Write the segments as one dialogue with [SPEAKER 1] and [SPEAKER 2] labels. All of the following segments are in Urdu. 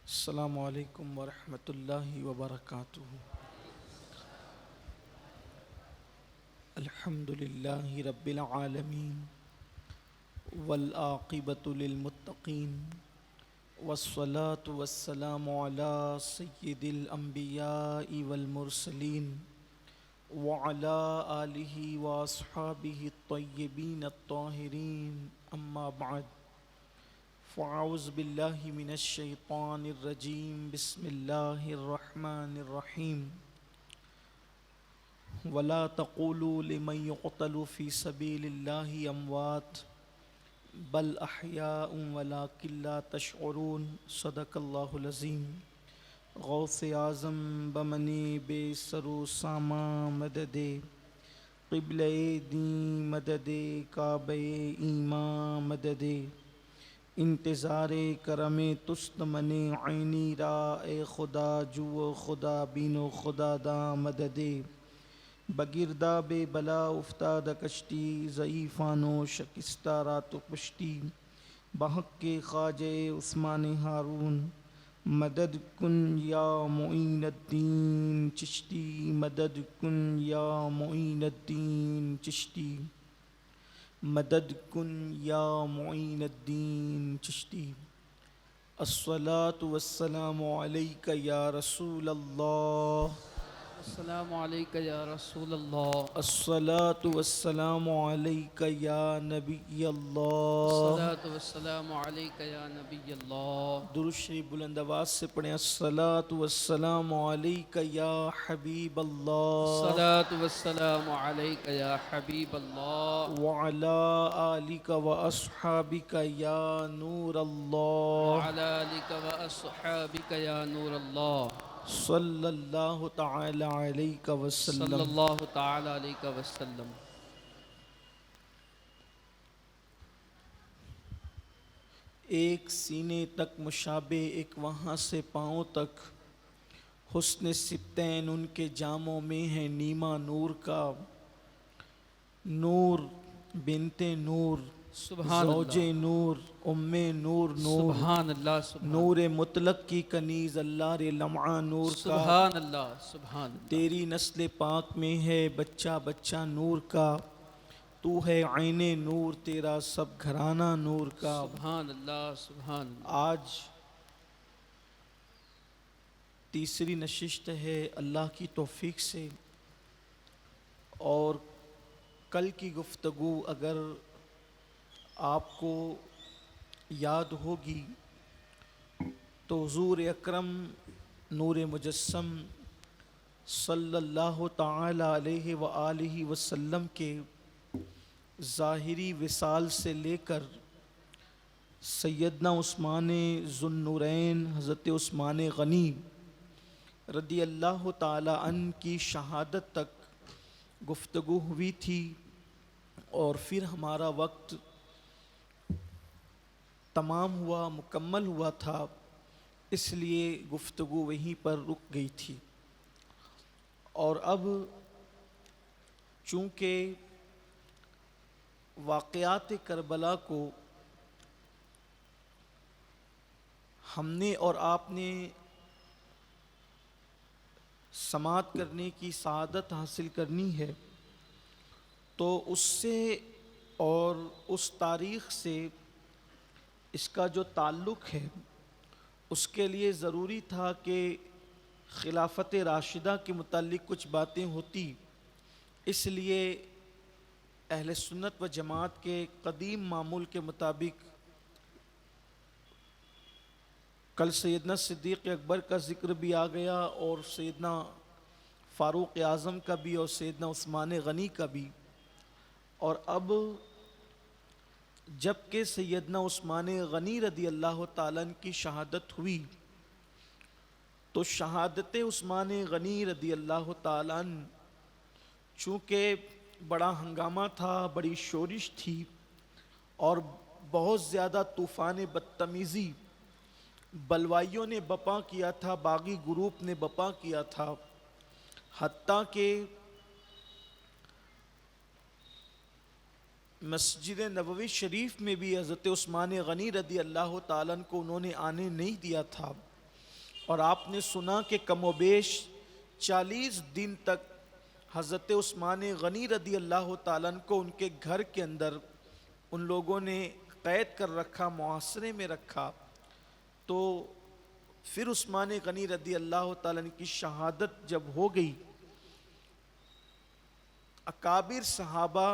[SPEAKER 1] السلام علیکم ورحمۃ اللہ وبرکاتہ۔ الحمد للہ رب العالمین والعاقبۃ للمتقین والصلاة والسلام علی سید الانبیاء والمرسلین وعلی آلہ واصحابہ الطیبین الطاہرین، اما بعد فاعوذ باللہ من الشیطان الرجیم، بسم اللہ الرحمن الرحیم۔ ولا تقولوا لمن يقتل في سبيل الله اموات بل احیاء ولکن لا تشعرون، صدق اللہ العظیم۔ غوث اعظم بمنی بے سرو ساما مدد قبلہ دین مدد کعبہ ایمان مدد انتظار کرم تست من عینی را، اے خدا جو خدا بین و خدا دا مدد بگرداب بلا افتاد کشتی، ضعیفانو شکستہ رات و پشتی بحق کے خواجہ عثمان ہارون، مدد کن یا معین الدین چشتی، مدد کن یا معین الدین چشتی، مدد کن یا معین الدین چشتی۔ الصلاۃ والسلام علیک یا رسول اللہ،
[SPEAKER 2] السلام علیکہ یا رسول اللہ،
[SPEAKER 1] الصلاۃ والسلام علیک یا نبی اللہ۔
[SPEAKER 2] الصلاۃ والسلام علیکہ یا نبی اللہ۔
[SPEAKER 1] درود شریف بلند آواز سے پڑھیں، الصلاۃ والسلام علیک یا حبیب اللہ
[SPEAKER 2] الصلاۃ والسلام علیکہ یا حبیب اللہ،
[SPEAKER 1] وعلی آلک و اصحابک یا نور اللہ،
[SPEAKER 2] وعلی آلک و اصحابک یا نور اللہ،
[SPEAKER 1] صلی اللہ تعالی علیہ
[SPEAKER 2] صلی
[SPEAKER 1] وسلم۔
[SPEAKER 2] اللہ تعالی علیہ وسلم۔
[SPEAKER 1] ایک سینے تک مشابہ ایک وہاں سے پاؤں تک، حسن سبتین ان کے جاموں میں ہے نیما نور کا، نور بنت نور،
[SPEAKER 2] سبحان
[SPEAKER 1] زوج
[SPEAKER 2] اللہ،
[SPEAKER 1] نور، ام نور، نور
[SPEAKER 2] سبحان اللہ، سبحان
[SPEAKER 1] نور مطلق کی کنیز اللہ رے لمعہ نور کا،
[SPEAKER 2] سبحان اللہ، سبحان اللہ،
[SPEAKER 1] تیری نسل پاک میں ہے بچہ بچہ نور کا، تو ہے عین نور، تیرا سب گھرانہ نور کا۔
[SPEAKER 2] سبحان اللہ، سبحان اللہ۔
[SPEAKER 1] آج تیسری نشست ہے اللہ کی توفیق سے، اور کل کی گفتگو اگر آپ کو یاد ہوگی تو حضور اکرم نور مجسم صلی اللہ تعالی علیہ وآلہ وسلم کے ظاہری وصال سے لے کر سیدنا عثمان ذو النورین حضرت عثمان غنی رضی اللہ تعالی عنہ کی شہادت تک گفتگو ہوئی تھی، اور پھر ہمارا وقت تمام ہوا، مکمل ہوا تھا، اس لیے گفتگو وہیں پر رک گئی تھی۔ اور اب چونکہ واقعات کربلا کو ہم نے اور آپ نے سماعت کرنے کی سعادت حاصل کرنی ہے، تو اس سے اور اس تاریخ سے اس کا جو تعلق ہے، اس کے لیے ضروری تھا کہ خلافت راشدہ کے متعلق کچھ باتیں ہوتی۔ اس لیے اہل سنت و جماعت کے قدیم معمول کے مطابق کل سیدنا صدیق اکبر کا ذکر بھی آ گیا، اور سیدنا فاروق اعظم کا بھی، اور سیدنا عثمان غنی کا بھی۔ اور اب جب کہ سیدنا عثمان غنی رضی اللہ تعالیٰ عنہ کی شہادت ہوئی، تو شہادت عثمان غنی رضی اللہ تعالیٰ عنہ چونکہ بڑا ہنگامہ تھا، بڑی شورش تھی، اور بہت زیادہ طوفان بدتمیزی بلوائیوں نے بپا کیا تھا، باغی گروپ نے بپا کیا تھا، حتیٰ کہ مسجد نبوی شریف میں بھی حضرت عثمان غنی رضی اللہ تعالیٰ عنہ کو انہوں نے آنے نہیں دیا تھا، اور آپ نے سنا کہ کم و بیش 40 دن تک حضرت عثمان غنی رضی اللہ تعالیٰ عنہ کو ان کے گھر کے اندر ان لوگوں نے قید کر رکھا، محاصرے میں رکھا۔ تو پھر عثمان غنی رضی اللہ تعالیٰ عنہ کی شہادت جب ہو گئی، اکابر صحابہ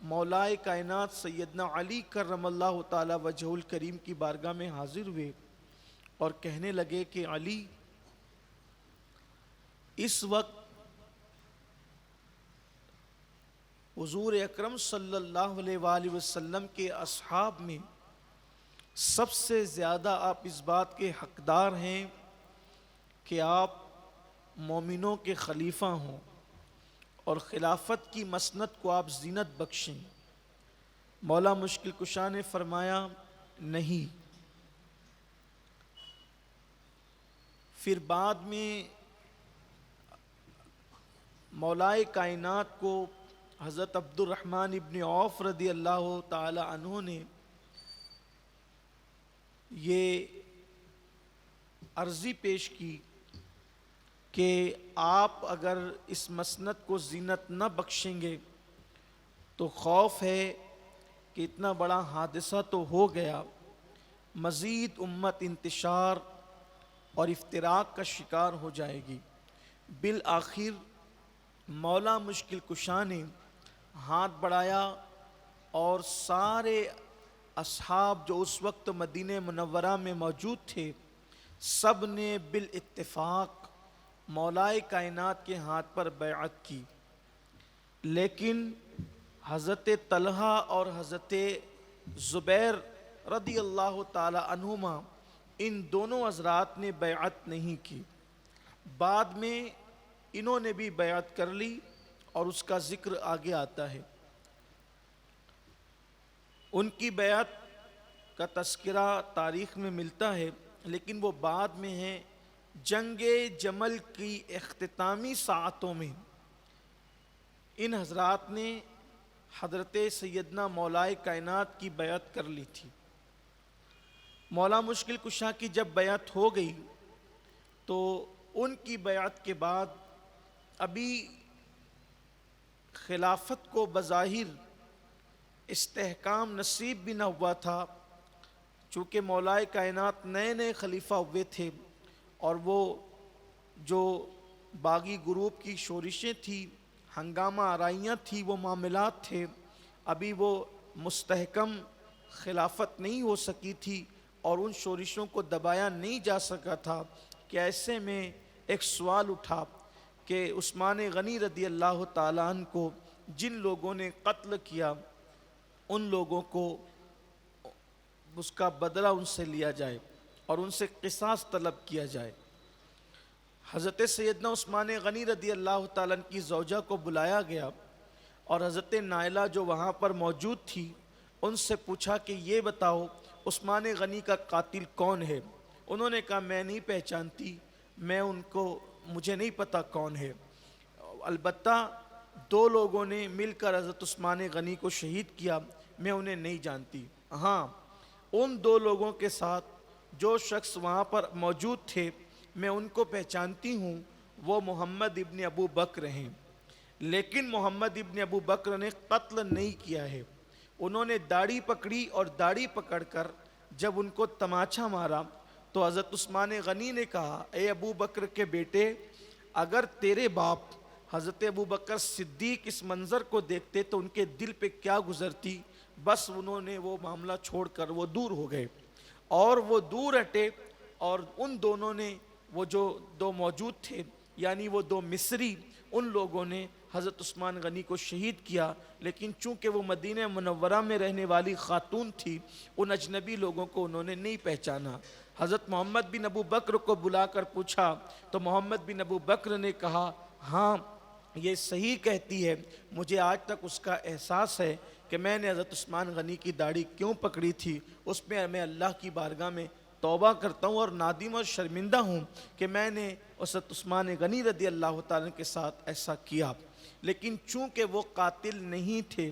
[SPEAKER 1] مولائے کائنات سیدنا علی کرم اللہ تعالی وجہ الکریم کی بارگاہ میں حاضر ہوئے اور کہنے لگے کہ علی، اس وقت حضور اکرم صلی اللہ علیہ وآلہ وسلم کے اصحاب میں سب سے زیادہ آپ اس بات کے حقدار ہیں کہ آپ مومنوں کے خلیفہ ہوں اور خلافت کی مسند کو آپ زینت بخشیں۔ مولا مشکل کشا نے فرمایا نہیں۔ پھر بعد میں مولائے کائنات کو حضرت عبد الرحمن ابن عوف رضی اللہ تعالی عنہ نے یہ عرضی پیش کی کہ آپ اگر اس مسند کو زینت نہ بخشیں گے تو خوف ہے کہ اتنا بڑا حادثہ تو ہو گیا، مزید امت انتشار اور افتراق کا شکار ہو جائے گی۔ بالآخر مولا مشکل کشا نے ہاتھ بڑھایا اور سارے اصحاب جو اس وقت مدینہ منورہ میں موجود تھے، سب نے بالاتفاق مولائے کائنات کے ہاتھ پر بیعت کی۔ لیکن حضرت طلحہ اور حضرت زبیر رضی اللہ تعالی عنہما ان دونوں حضرات نے بیعت نہیں کی۔ بعد میں انہوں نے بھی بیعت کر لی اور اس کا ذکر آگے آتا ہے۔ ان کی بیعت کا تذکرہ تاریخ میں ملتا ہے، لیکن وہ بعد میں ہے۔ جنگ جمل کی اختتامی ساعتوں میں ان حضرات نے حضرت سیدنا مولائے کائنات کی بیعت کر لی تھی۔ مولا مشکل کشا کی جب بیعت ہو گئی تو ان کی بیعت کے بعد ابھی خلافت کو بظاہر استحکام نصیب بھی نہ ہوا تھا، چونکہ مولائے کائنات نئے نئے خلیفہ ہوئے تھے اور وہ جو باغی گروپ کی شورشیں تھی، ہنگامہ آرائیاں تھی، وہ معاملات تھے، ابھی وہ مستحکم خلافت نہیں ہو سکی تھی اور ان شورشوں کو دبایا نہیں جا سکا تھا کہ ایسے میں ایک سوال اٹھا کہ عثمان غنی رضی اللہ تعالیٰ عنہ کو جن لوگوں نے قتل کیا ان لوگوں کو اس کا بدلہ ان سے لیا جائے اور ان سے قصاص طلب کیا جائے۔ حضرت سیدنا عثمان غنی رضی اللہ تعالیٰ عنہ کی زوجہ کو بلایا گیا اور حضرت نائلہ جو وہاں پر موجود تھی ان سے پوچھا کہ یہ بتاؤ عثمان غنی کا قاتل کون ہے؟ انہوں نے کہا میں نہیں پہچانتی، مجھے نہیں پتا کون ہے، البتہ دو لوگوں نے مل کر حضرت عثمان غنی کو شہید کیا، میں انہیں نہیں جانتی۔ ہاں، ان دو لوگوں کے ساتھ جو شخص وہاں پر موجود تھے میں ان کو پہچانتی ہوں، وہ محمد ابن ابو بکر ہیں، لیکن محمد ابن ابو بکر نے قتل نہیں کیا ہے۔ انہوں نے داڑھی پکڑی اور داڑھی پکڑ کر جب ان کو تماچا مارا تو حضرت عثمان غنی نے کہا اے ابو بکر کے بیٹے، اگر تیرے باپ حضرت ابو بکر صدیق اس منظر کو دیکھتے تو ان کے دل پہ کیا گزرتی۔ بس انہوں نے وہ معاملہ چھوڑ کر وہ دور ہو گئے اور وہ دور ہٹے، اور ان دونوں نے وہ جو دو موجود تھے یعنی وہ دو مصری، ان لوگوں نے حضرت عثمان غنی کو شہید کیا، لیکن چونکہ وہ مدینہ منورہ میں رہنے والی خاتون تھی ان اجنبی لوگوں کو انہوں نے نہیں پہچانا۔ حضرت محمد بن ابو بکر کو بلا کر پوچھا تو محمد بن ابو بکر نے کہا ہاں یہ صحیح کہتی ہے، مجھے آج تک اس کا احساس ہے کہ میں نے حضرت عثمان غنی کی داڑھی کیوں پکڑی تھی، اس میں میں اللہ کی بارگاہ میں توبہ کرتا ہوں اور نادم اور شرمندہ ہوں کہ میں نے حضرت عثمان غنی رضی اللہ تعالیٰ کے ساتھ ایسا کیا۔ لیکن چونکہ وہ قاتل نہیں تھے،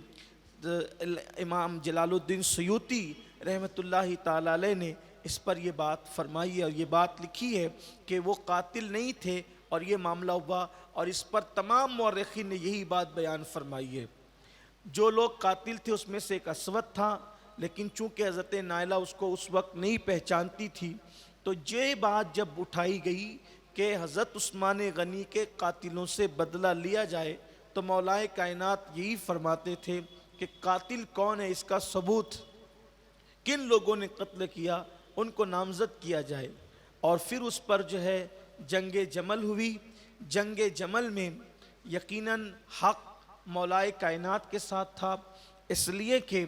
[SPEAKER 1] امام جلال الدین سیوطی رحمۃ اللہ تعالی علیہ نے اس پر یہ بات فرمائی ہے اور یہ بات لکھی ہے کہ وہ قاتل نہیں تھے اور یہ معاملہ ہوا، اور اس پر تمام مورخین نے یہی بات بیان فرمائی ہے۔ جو لوگ قاتل تھے اس میں سے ایک اسود تھا، لیکن چونکہ حضرت نائلہ اس کو اس وقت نہیں پہچانتی تھی، تو یہ بات جب اٹھائی گئی کہ حضرت عثمان غنی کے قاتلوں سے بدلہ لیا جائے، تو مولائے کائنات یہی فرماتے تھے کہ قاتل کون ہے، اس کا ثبوت، کن لوگوں نے قتل کیا، ان کو نامزد کیا جائے۔ اور پھر اس پر جو ہے جنگ جمل ہوئی۔ جنگ جمل میں یقیناً حق مولائے کائنات کے ساتھ تھا، اس لیے کہ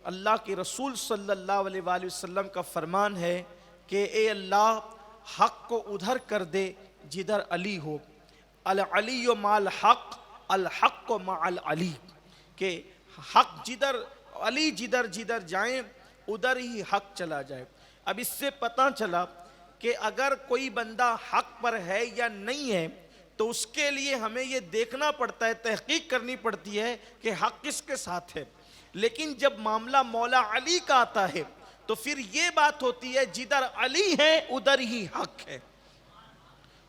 [SPEAKER 1] اللہ کے رسول صلی اللہ علیہ وآلہ وسلم کا فرمان ہے کہ اے اللہ حق کو ادھر کر دے جدھر علی ہو، العلی مع الحق الحق مع العلی، کہ حق جدھر علی جدھر جائیں ادھر ہی حق چلا جائے۔ اب اس سے پتہ چلا کہ اگر کوئی بندہ حق پر ہے یا نہیں ہے تو اس کے لیے ہمیں یہ دیکھنا پڑتا ہے، تحقیق کرنی پڑتی ہے کہ حق کس کے ساتھ ہے۔ لیکن جب معاملہ مولا علی کا آتا ہے تو پھر یہ بات ہوتی ہے جدھر علی ہے ادھر ہی حق ہے۔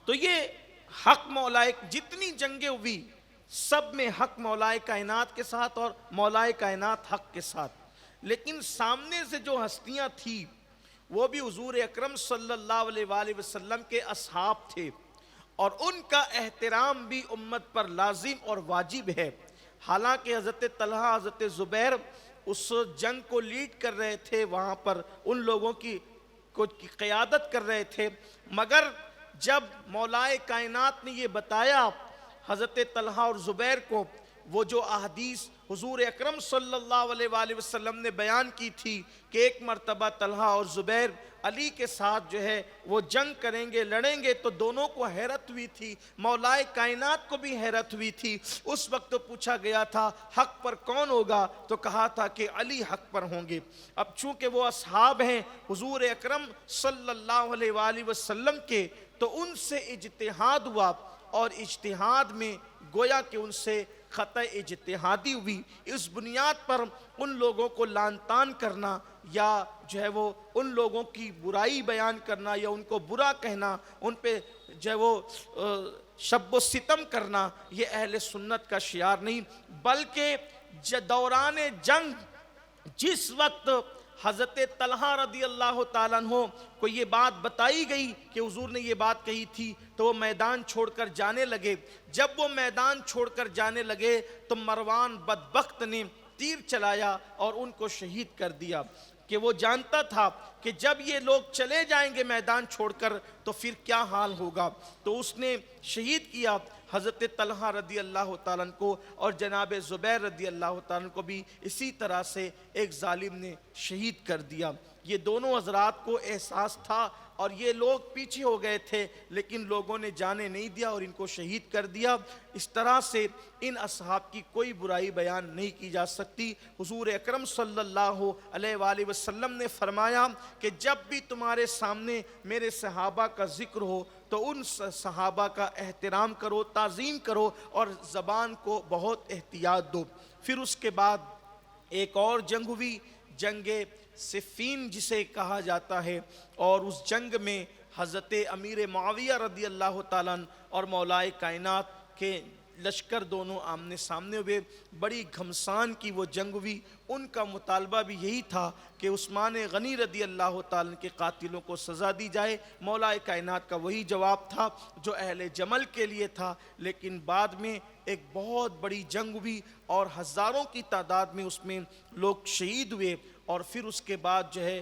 [SPEAKER 1] تو یہ حق مولائے، جتنی جنگیں ہوئی سب میں حق مولائے کائنات کے ساتھ اور مولائے کائنات حق کے ساتھ۔ لیکن سامنے سے جو ہستیاں تھی وہ بھی حضور اکرم صلی اللہ علیہ وآلہ وسلم کے اصحاب تھے، اور ان کا احترام بھی امت پر لازم اور واجب ہے۔ حالانکہ حضرت طلحہ، حضرت زبیر اس جنگ کو لیڈ کر رہے تھے، وہاں پر ان لوگوں کی قیادت کر رہے تھے، مگر جب مولائے کائنات نے یہ بتایا حضرت طلحہ اور زبیر کو، وہ جو احادیث حضور اکرم صلی اللہ علیہ وآلہ وسلم نے بیان کی تھی کہ ایک مرتبہ طلحہ اور زبیر علی کے ساتھ جو ہے وہ جنگ کریں گے، لڑیں گے، تو دونوں کو حیرت ہوئی تھی، مولائے کائنات کو بھی حیرت ہوئی تھی۔ اس وقت تو پوچھا گیا تھا حق پر کون ہوگا، تو کہا تھا کہ علی حق پر ہوں گے۔ اب چونکہ وہ اصحاب ہیں حضور اکرم صلی اللہ علیہ وآلہ وسلم کے، تو ان سے اجتہاد ہوا، اور اجتہاد میں گویا کہ ان سے خطأ اجتہادی ہوئی۔ اس بنیاد پر ان لوگوں کو لعن طعن کرنا یا جو ہے وہ ان لوگوں کی برائی بیان کرنا یا ان کو برا کہنا، ان پہ جو ہے وہ شب و ستم کرنا، یہ اہل سنت کا شعار نہیں، بلکہ دوران جنگ جس وقت حضرت طلحہ رضی اللہ تعالیٰ عنہ کو یہ بات بتائی گئی کہ حضور نے یہ بات کہی تھی، تو وہ میدان چھوڑ کر جانے لگے۔ جب وہ میدان چھوڑ کر جانے لگے تو مروان بدبخت نے تیر چلایا اور ان کو شہید کر دیا، کہ وہ جانتا تھا کہ جب یہ لوگ چلے جائیں گے میدان چھوڑ کر تو پھر کیا حال ہوگا، تو اس نے شہید کیا حضرت طلحہ رضی اللہ تعالیٰ عنہ کو، اور جناب زبیر رضی اللہ تعالیٰ عنہ کو بھی اسی طرح سے ایک ظالم نے شہید کر دیا۔ یہ دونوں حضرات کو احساس تھا اور یہ لوگ پیچھے ہو گئے تھے، لیکن لوگوں نے جانے نہیں دیا اور ان کو شہید کر دیا۔ اس طرح سے ان اصحاب کی کوئی برائی بیان نہیں کی جا سکتی۔ حضور اکرم صلی اللہ علیہ وآلہ وسلم نے فرمایا کہ جب بھی تمہارے سامنے میرے صحابہ کا ذکر ہو تو ان صحابہ کا احترام کرو، تعظیم کرو، اور زبان کو بہت احتیاط دو۔ پھر اس کے بعد ایک اور جنگ ہوئی، جنگ صفین جسے کہا جاتا ہے، اور اس جنگ میں حضرت امیر معاویہ رضی اللہ تعالیٰ عنہ اور مولائے کائنات کے لشکر دونوں آمنے سامنے ہوئے۔ بڑی گھمسان کی وہ جنگ ہوئی۔ ان کا مطالبہ بھی یہی تھا کہ عثمان غنی رضی اللہ تعالیٰ کے قاتلوں کو سزا دی جائے۔ مولائے کائنات کا وہی جواب تھا جو اہل جمل کے لیے تھا، لیکن بعد میں ایک بہت بڑی جنگ ہوئی اور ہزاروں کی تعداد میں اس میں لوگ شہید ہوئے، اور پھر اس کے بعد جو ہے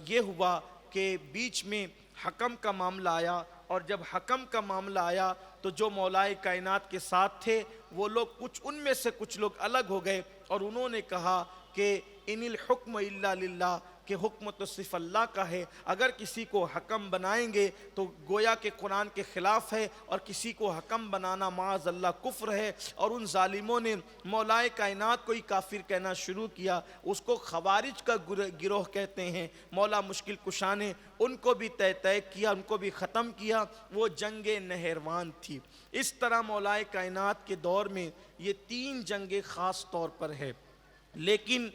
[SPEAKER 1] یہ ہوا کہ بیچ میں حکم کا معاملہ آیا، اور جب حکم کا معاملہ آیا تو جو مولائے کائنات کے ساتھ تھے وہ لوگ ان میں سے کچھ لوگ الگ ہو گئے، اور انہوں نے کہا کہ ان الحکم الا للہ، کہ حکم تو صرف اللہ کا ہے۔ اگر کسی کو حکم بنائیں گے تو گویا کہ قرآن کے خلاف ہے، اور کسی کو حکم بنانا معاذ اللہ کفر ہے۔ اور ان ظالموں نے مولائے کائنات کو ہی کافر کہنا شروع کیا۔ اس کو خوارج کا گروہ کہتے ہیں۔ مولا مشکل کشا نے ان کو بھی طے کیا، ان کو بھی ختم کیا۔ وہ جنگ نہروان تھی۔ اس طرح مولائے کائنات کے دور میں یہ 3 جنگیں خاص طور پر ہے، لیکن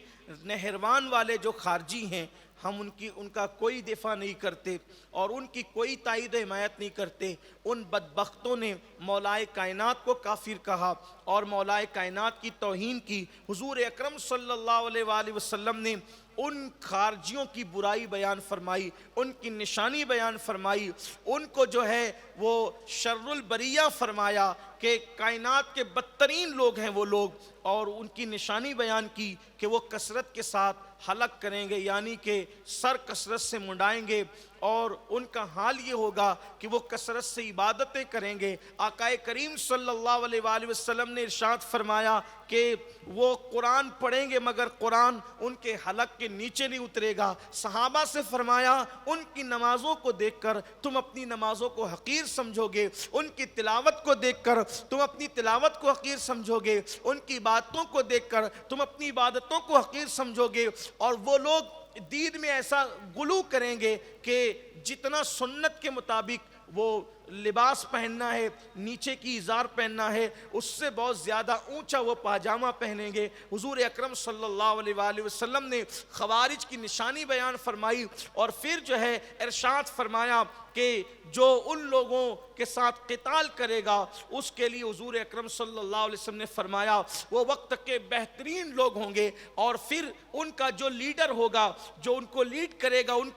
[SPEAKER 1] نہروان والے جو خارجی ہیں ہم ان کا کوئی دفاع نہیں کرتے اور ان کی کوئی تائید و حمایت نہیں کرتے۔ ان بدبختوں نے مولائے کائنات کو کافر کہا اور مولائے کائنات کی توہین کی۔ حضور اکرم صلی اللہ علیہ وآلہ وسلم نے ان خارجیوں کی برائی بیان فرمائی، ان کی نشانی بیان فرمائی، ان کو جو ہے وہ شر البریہ فرمایا کہ کائنات کے بدترین لوگ ہیں وہ لوگ، اور ان کی نشانی بیان کی کہ وہ کثرت کے ساتھ ہلاک کریں گے، یعنی کہ سر کثرت سے منڈائیں گے، اور ان کا حال یہ ہوگا کہ وہ کثرت سے عبادتیں کریں گے۔ آقا کریم صلی اللہ علیہ وآلہ وسلم نے ارشاد فرمایا کہ وہ قرآن پڑھیں گے مگر قرآن ان کے حلق کے نیچے نہیں اترے گا۔ صحابہ سے فرمایا ان کی نمازوں کو دیکھ کر تم اپنی نمازوں کو حقیر سمجھو گے، ان کی تلاوت کو دیکھ کر تم اپنی تلاوت کو حقیر سمجھو گے، ان کی عبادتوں کو دیکھ کر تم اپنی عبادتوں کو حقیر سمجھو گے، اور وہ لوگ دین میں ایسا غلو کریں گے کہ جتنا سنت کے مطابق وہ لباس پہننا ہے، نیچے کی ازار پہننا ہے، اس سے بہت زیادہ اونچا وہ پاجامہ پہنیں گے۔ حضور اکرم صلی اللہ علیہ وآلہ وسلم نے خوارج کی نشانی بیان فرمائی اور پھر جو ہے ارشاد فرمایا کہ جو ان لوگوں کے ساتھ قتال کرے گا اس کے لیے حضور اکرم صلی اللہ علیہ وسلم نے فرمایا وہ وقت کے بہترین لوگ ہوں گے، اور پھر ان کا جو لیڈر ہوگا، جو ان کو لیڈ کرے گا، اس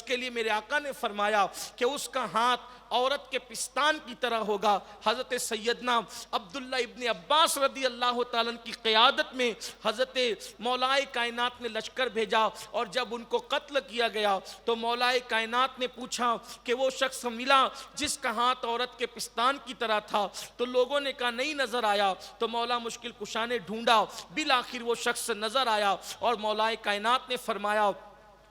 [SPEAKER 1] کے لیے میرے آقا نے فرمایا کہ اس کا ہاتھ عورت کے پستان کی طرح ہوگا۔ حضرت سیدنا عبداللہ ابن عباس رضی اللہ تعالیٰ کی قیادت میں حضرت مولائے کائنات نے لشکر بھیجا، اور جب ان کو قتل کیا گیا تو مولائے کائنات نے پوچھا کہ وہ شخص ملا جس کا ہاتھ عورت کے پستان کی طرح تھا، تو لوگوں نے کہا نہیں نظر آیا، تو مولا مشکل کشا نے ڈھونڈا، بالآخر وہ شخص نظر آیا، اور مولائے کائنات نے فرمایا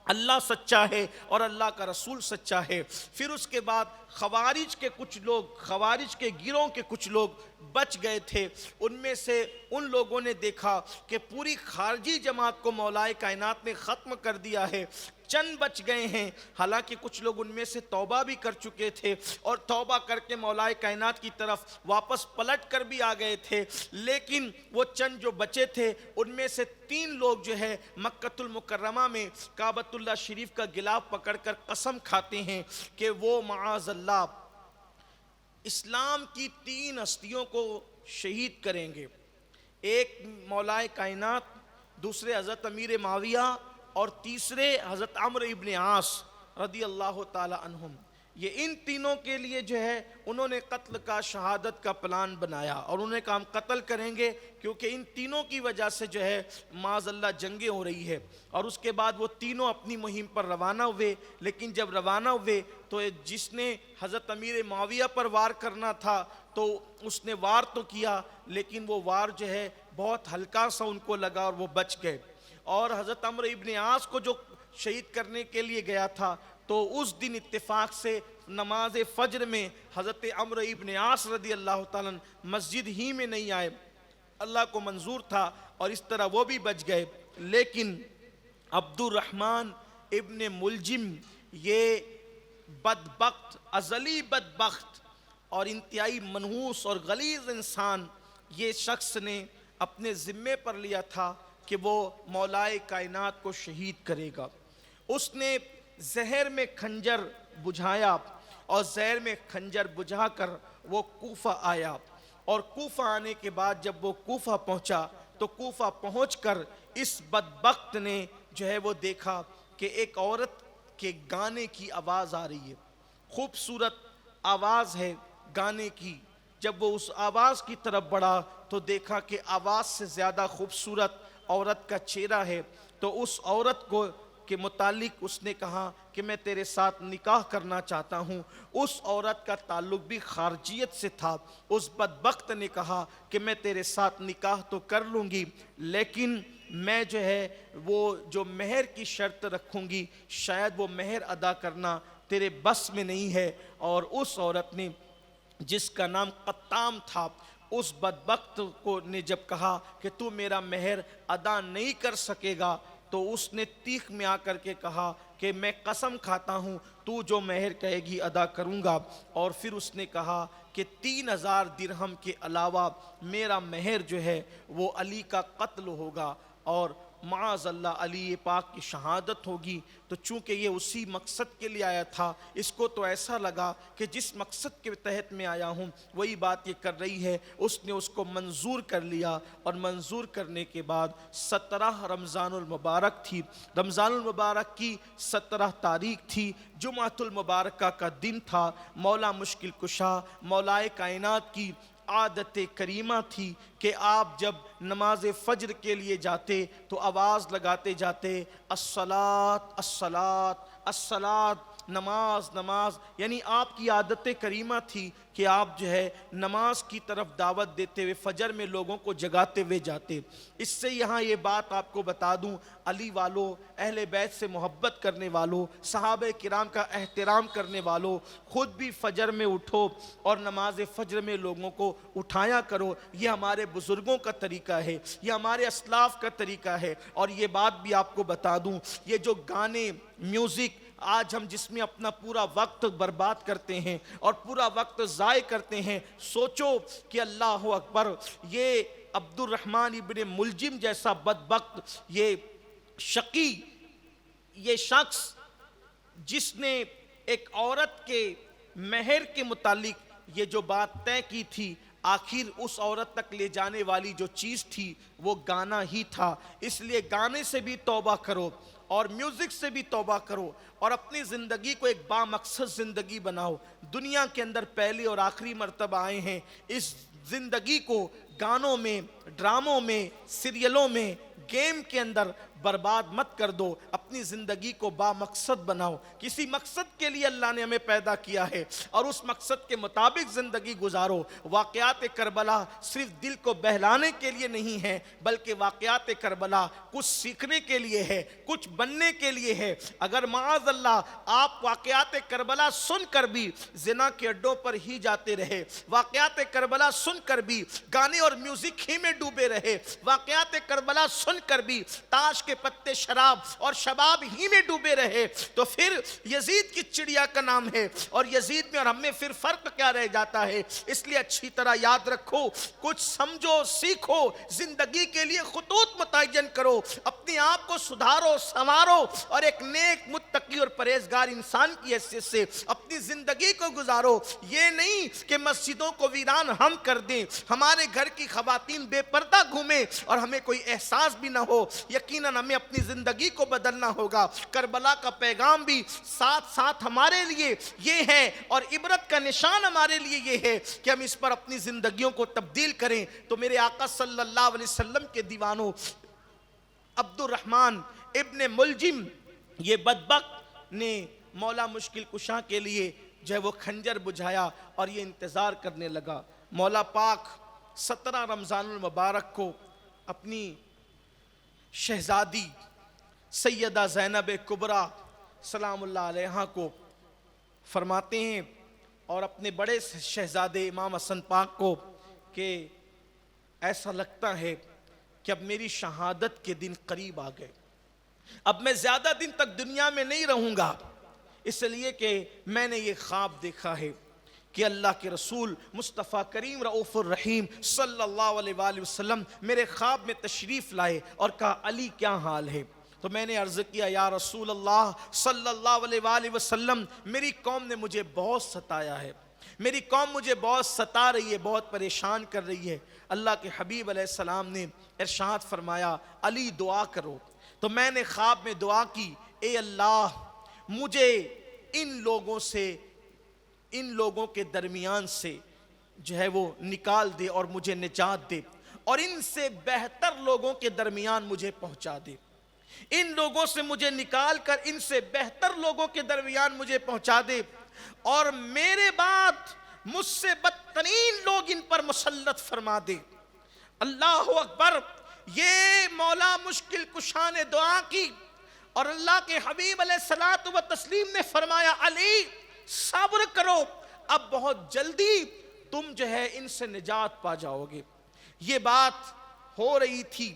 [SPEAKER 1] اللہ سچا ہے اور اللہ کا رسول سچا ہے۔ پھر اس کے بعد خوارج کے گروہ کے کچھ لوگ بچ گئے تھے، ان میں سے ان لوگوں نے دیکھا کہ پوری خارجی جماعت کو مولائے کائنات نے ختم کر دیا ہے، چند بچ گئے ہیں، حالانکہ کچھ لوگ ان میں سے توبہ بھی کر چکے تھے اور توبہ کر کے مولائے کائنات کی طرف واپس پلٹ کر بھی آ گئے تھے، لیکن وہ چند جو بچے تھے ان میں سے 3 لوگ جو ہے مکۃ المکرمہ میں کعبۃ اللہ شریف کا غلاف پکڑ کر قسم کھاتے ہیں کہ وہ معاذ اللہ اسلام کی 3 ہستیوں کو شہید کریں گے، ایک مولائے کائنات، دوسرے حضرت امیر معاویہ، اور تیسرے حضرت عمرو ابن عاص رضی اللہ تعالی عنہم۔ یہ ان تینوں کے لیے جو ہے انہوں نے قتل کا، شہادت کا پلان بنایا، اور انہوں نے کہا ہم قتل کریں گے کیونکہ ان تینوں کی وجہ سے جو ہے معاذ اللہ جنگیں ہو رہی ہے۔ اور اس کے بعد وہ تینوں اپنی مہم پر روانہ ہوئے، لیکن جب روانہ ہوئے تو جس نے حضرت امیر معاویہ پر وار کرنا تھا تو اس نے وار تو کیا، لیکن وہ وار جو ہے بہت ہلکا سا ان کو لگا اور وہ بچ گئے، اور حضرت عمرو ابن عاص کو جو شہید کرنے کے لیے گیا تھا تو اس دن اتفاق سے نماز فجر میں حضرت عمرو ابن عاص رضی اللہ تعالیٰ مسجد ہی میں نہیں آئے، اللہ کو منظور تھا اور اس طرح وہ بھی بچ گئے۔ لیکن عبد الرحمن ابن ملجم، یہ بدبخت، ازلی بدبخت اور انتہائی منحوس اور غلیظ انسان، یہ شخص نے اپنے ذمے پر لیا تھا کہ وہ مولائے کائنات کو شہید کرے گا۔ اس نے زہر میں خنجر بجھایا، اور زہر میں خنجر بجھا کر وہ کوفہ آیا، اور کوفہ آنے کے بعد جب وہ کوفہ پہنچا تو کوفہ پہنچ کر اس بدبخت نے جو ہے وہ دیکھا کہ ایک عورت کے گانے کی آواز آ رہی ہے، خوبصورت آواز ہے گانے کی۔ جب وہ اس آواز کی طرف بڑھا تو دیکھا کہ آواز سے زیادہ خوبصورت عورت کا چہرہ ہے، تو اس عورت کو کے متعلق اس نے کہا کہ میں تیرے ساتھ نکاح کرنا چاہتا ہوں۔ اس عورت کا تعلق بھی خارجیت سے تھا۔ اس بدبخت نے کہا کہ میں تیرے ساتھ نکاح تو کر لوں گی، لیکن میں جو ہے وہ جو مہر کی شرط رکھوں گی شاید وہ مہر ادا کرنا تیرے بس میں نہیں ہے۔ اور اس عورت نے جس کا نام قطام تھا، اس بدبخت کو نے جب کہا کہ تو میرا مہر ادا نہیں کر سکے گا، تو اس نے تیخ میں آ کر کے کہا کہ میں قسم کھاتا ہوں تو جو مہر کہے گی ادا کروں گا۔ اور پھر اس نے کہا کہ 3000 درہم کے علاوہ میرا مہر جو ہے وہ علی کا قتل ہوگا۔ اور معاذ اللہ علی پاک کی شہادت ہوگی، تو چونکہ یہ اسی مقصد کے لیے آیا تھا، اس کو تو ایسا لگا کہ جس مقصد کے تحت میں آیا ہوں وہی بات یہ کر رہی ہے، اس نے اس کو منظور کر لیا، اور منظور کرنے کے بعد 17 رمضان المبارک تھی، رمضان المبارک کی 17 تاریخ تھی، جمعۃ المبارکہ کا دن تھا، مولا مشکل کشا مولائے کائنات کی عادت کریمہ تھی کہ آپ جب نماز فجر کے لیے جاتے تو آواز لگاتے جاتے الصلاۃ الصلاۃ الصلاۃ، نماز نماز، یعنی آپ کی عادت کریمہ تھی کہ آپ جو ہے نماز کی طرف دعوت دیتے ہوئے فجر میں لوگوں کو جگاتے ہوئے جاتے۔ اس سے یہاں یہ بات آپ کو بتا دوں، علی والوں، اہل بیت سے محبت کرنے والوں، صحابہ کرام کا احترام کرنے والوں، خود بھی فجر میں اٹھو اور نماز فجر میں لوگوں کو اٹھایا کرو۔ یہ ہمارے بزرگوں کا طریقہ ہے، یہ ہمارے اسلاف کا طریقہ ہے۔ اور یہ بات بھی آپ کو بتا دوں، یہ جو گانے، میوزک آج ہم جس میں اپنا پورا وقت برباد کرتے ہیں اور پورا وقت ضائع کرتے ہیں، سوچو کہ اللہ اکبر، یہ عبد الرحمن ابن ملجم جیسا بدبخت، یہ شقی، یہ شخص جس نے ایک عورت کے مہر کے متعلق یہ جو بات طے کی تھی، آخر اس عورت تک لے جانے والی جو چیز تھی وہ گانا ہی تھا۔ اس لیے گانے سے بھی توبہ کرو اور میوزک سے بھی توبہ کرو، اور اپنی زندگی کو ایک با مقصد زندگی بناؤ۔ دنیا کے اندر پہلی اور آخری مرتبہ آئے ہیں، اس زندگی کو گانوں میں، ڈراموں میں، سیریلوں میں، گیم کے اندر برباد مت کر دو۔ اپنی زندگی کو با مقصد بناؤ۔ کسی مقصد کے لیے اللہ نے ہمیں پیدا کیا ہے اور اس مقصد کے مطابق زندگی گزارو۔ واقعات کربلا صرف دل کو بہلانے کے لیے نہیں ہے، بلکہ واقعات کربلا کچھ سیکھنے کے لیے ہے، کچھ بننے کے لیے ہے۔ اگر معاذ اللہ آپ واقعات کربلا سن کر بھی زنا کے اڈوں پر ہی جاتے رہے، واقعات کربلا سن کر بھی گانے اور میوزک ہی میں ڈوبے رہے، واقعات کربلا سن کر بھی تاش کے پتے، شراب اور شباب ہی میں ڈوبے رہے، تو پھر یزید کی چڑیا کا نام ہے، اور یزید میں اور ہم میں پھر فرق کیا رہ جاتا ہے؟ اس لیے اچھی طرح یاد رکھو، کچھ سمجھو، سیکھو، زندگی کے لیے خطوط متعین کرو، اپنے آپ کو سدھارو، سنوارو، اور ایک نیک، متقی اور پرہیزگار انسان کی حیثیت سے اپنی زندگی کو گزارو۔ یہ نہیں کہ مسجدوں کو ویران ہم کر دیں، ہمارے گھر کی خواتین بے پردہ گھومیں اور ہمیں کوئی احساس بھی نہ ہو۔ یقیناً ہمیں اپنی زندگی کو بدلنا ہوگا۔ کربلا کا پیغام بھی ساتھ ساتھ ہمارے لیے یہ ہے، اور عبرت کا نشان ہمارے لیے یہ ہے کہ ہم اس پر اپنی زندگیوں کو تبدیل کریں۔ تو میرے آقا صلی اللہ علیہ وسلم کے دیوانوں، عبد الرحمن ابن ملجم یہ بدبخت نے مولا مشکل کشا کے لیے جو ہے وہ خنجر بجھایا اور یہ انتظار کرنے لگا۔ مولا پاک 17 رمضان المبارک کو اپنی شہزادی سیدہ زینب کبریٰ سلام اللہ علیہا کو فرماتے ہیں، اور اپنے بڑے شہزادے امام حسن پاک کو، کہ ایسا لگتا ہے کہ اب میری شہادت کے دن قریب آ گئے، اب میں زیادہ دن تک دنیا میں نہیں رہوں گا، اس لیے کہ میں نے یہ خواب دیکھا ہے کہ اللہ کے رسول مصطفیٰ کریم رؤوف الرحیم صلی اللہ علیہ وآلہ وسلم میرے خواب میں تشریف لائے اور کہا علی کیا حال ہے؟ تو میں نے عرض کیا یا رسول اللہ صلی اللہ علیہ وآلہ وسلم، میری قوم نے مجھے بہت ستایا ہے، میری قوم مجھے بہت ستا رہی ہے، بہت پریشان کر رہی ہے۔ اللہ کے حبیب علیہ السلام نے ارشاد فرمایا علی دعا کرو۔ تو میں نے خواب میں دعا کی، اے اللہ مجھے ان لوگوں سے، ان لوگوں کے درمیان سے جو ہے وہ نکال دے اور مجھے نجات دے، اور ان سے بہتر لوگوں کے درمیان مجھے پہنچا دے، ان لوگوں سے مجھے نکال کر ان سے بہتر لوگوں کے درمیان مجھے پہنچا دے، اور میرے بعد مجھ سے بدترین لوگ ان پر مسلط فرما دے۔ اللہ اکبر! یہ مولا مشکل کشا نے دعا کی، اور اللہ کے حبیب علیہ الصلوۃ والتسلیم نے فرمایا علی صبر کرو، اب بہت جلدی تم جو ہے ان سے نجات پا جاؤ گے۔ یہ بات ہو رہی تھی،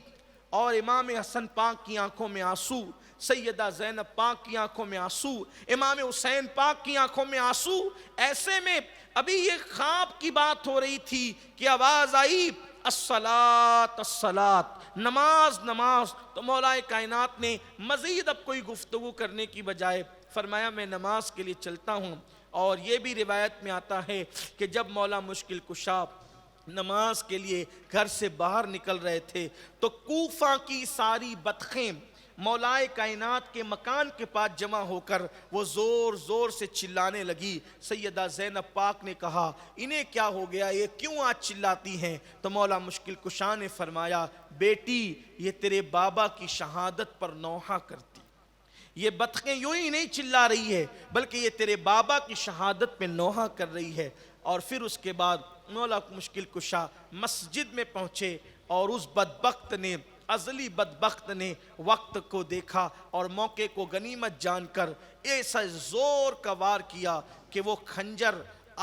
[SPEAKER 1] اور امام حسن پاک کی آنکھوں میں آنسو، سیدہ زینب پاک کی آنکھوں میں آنسو، امام حسین پاک کی آنکھوں میں آنسو۔ ایسے میں ابھی یہ خواب کی بات ہو رہی تھی کہ آواز آئی الصلاۃ الصلاۃ، نماز نماز۔ تو مولا کائنات نے مزید اب کوئی گفتگو کرنے کی بجائے فرمایا میں نماز کے لیے چلتا ہوں۔ اور یہ بھی روایت میں آتا ہے کہ جب مولا مشکل کشا نماز کے لیے گھر سے باہر نکل رہے تھے تو کوفہ کی ساری بطخیں مولا کائنات کے مکان کے پاس جمع ہو کر وہ زور زور سے چلانے لگی۔ سیدہ زینب پاک نے کہا انہیں کیا ہو گیا، یہ کیوں آج چلاتی ہیں؟ تو مولا مشکل کشا نے فرمایا بیٹی یہ تیرے بابا کی شہادت پر نوحہ کرتی، یہ بطخیں یوں ہی نہیں چلا رہی ہے بلکہ یہ تیرے بابا کی شہادت پہ نوحہ کر رہی ہے۔ اور پھر اس کے بعد مولا مشکل کشا مسجد میں پہنچے اور اس بدبخت نے، ازلی بدبخت نے وقت کو دیکھا اور موقع کو غنیمت جان کر ایسا زور کا وار کیا کہ وہ خنجر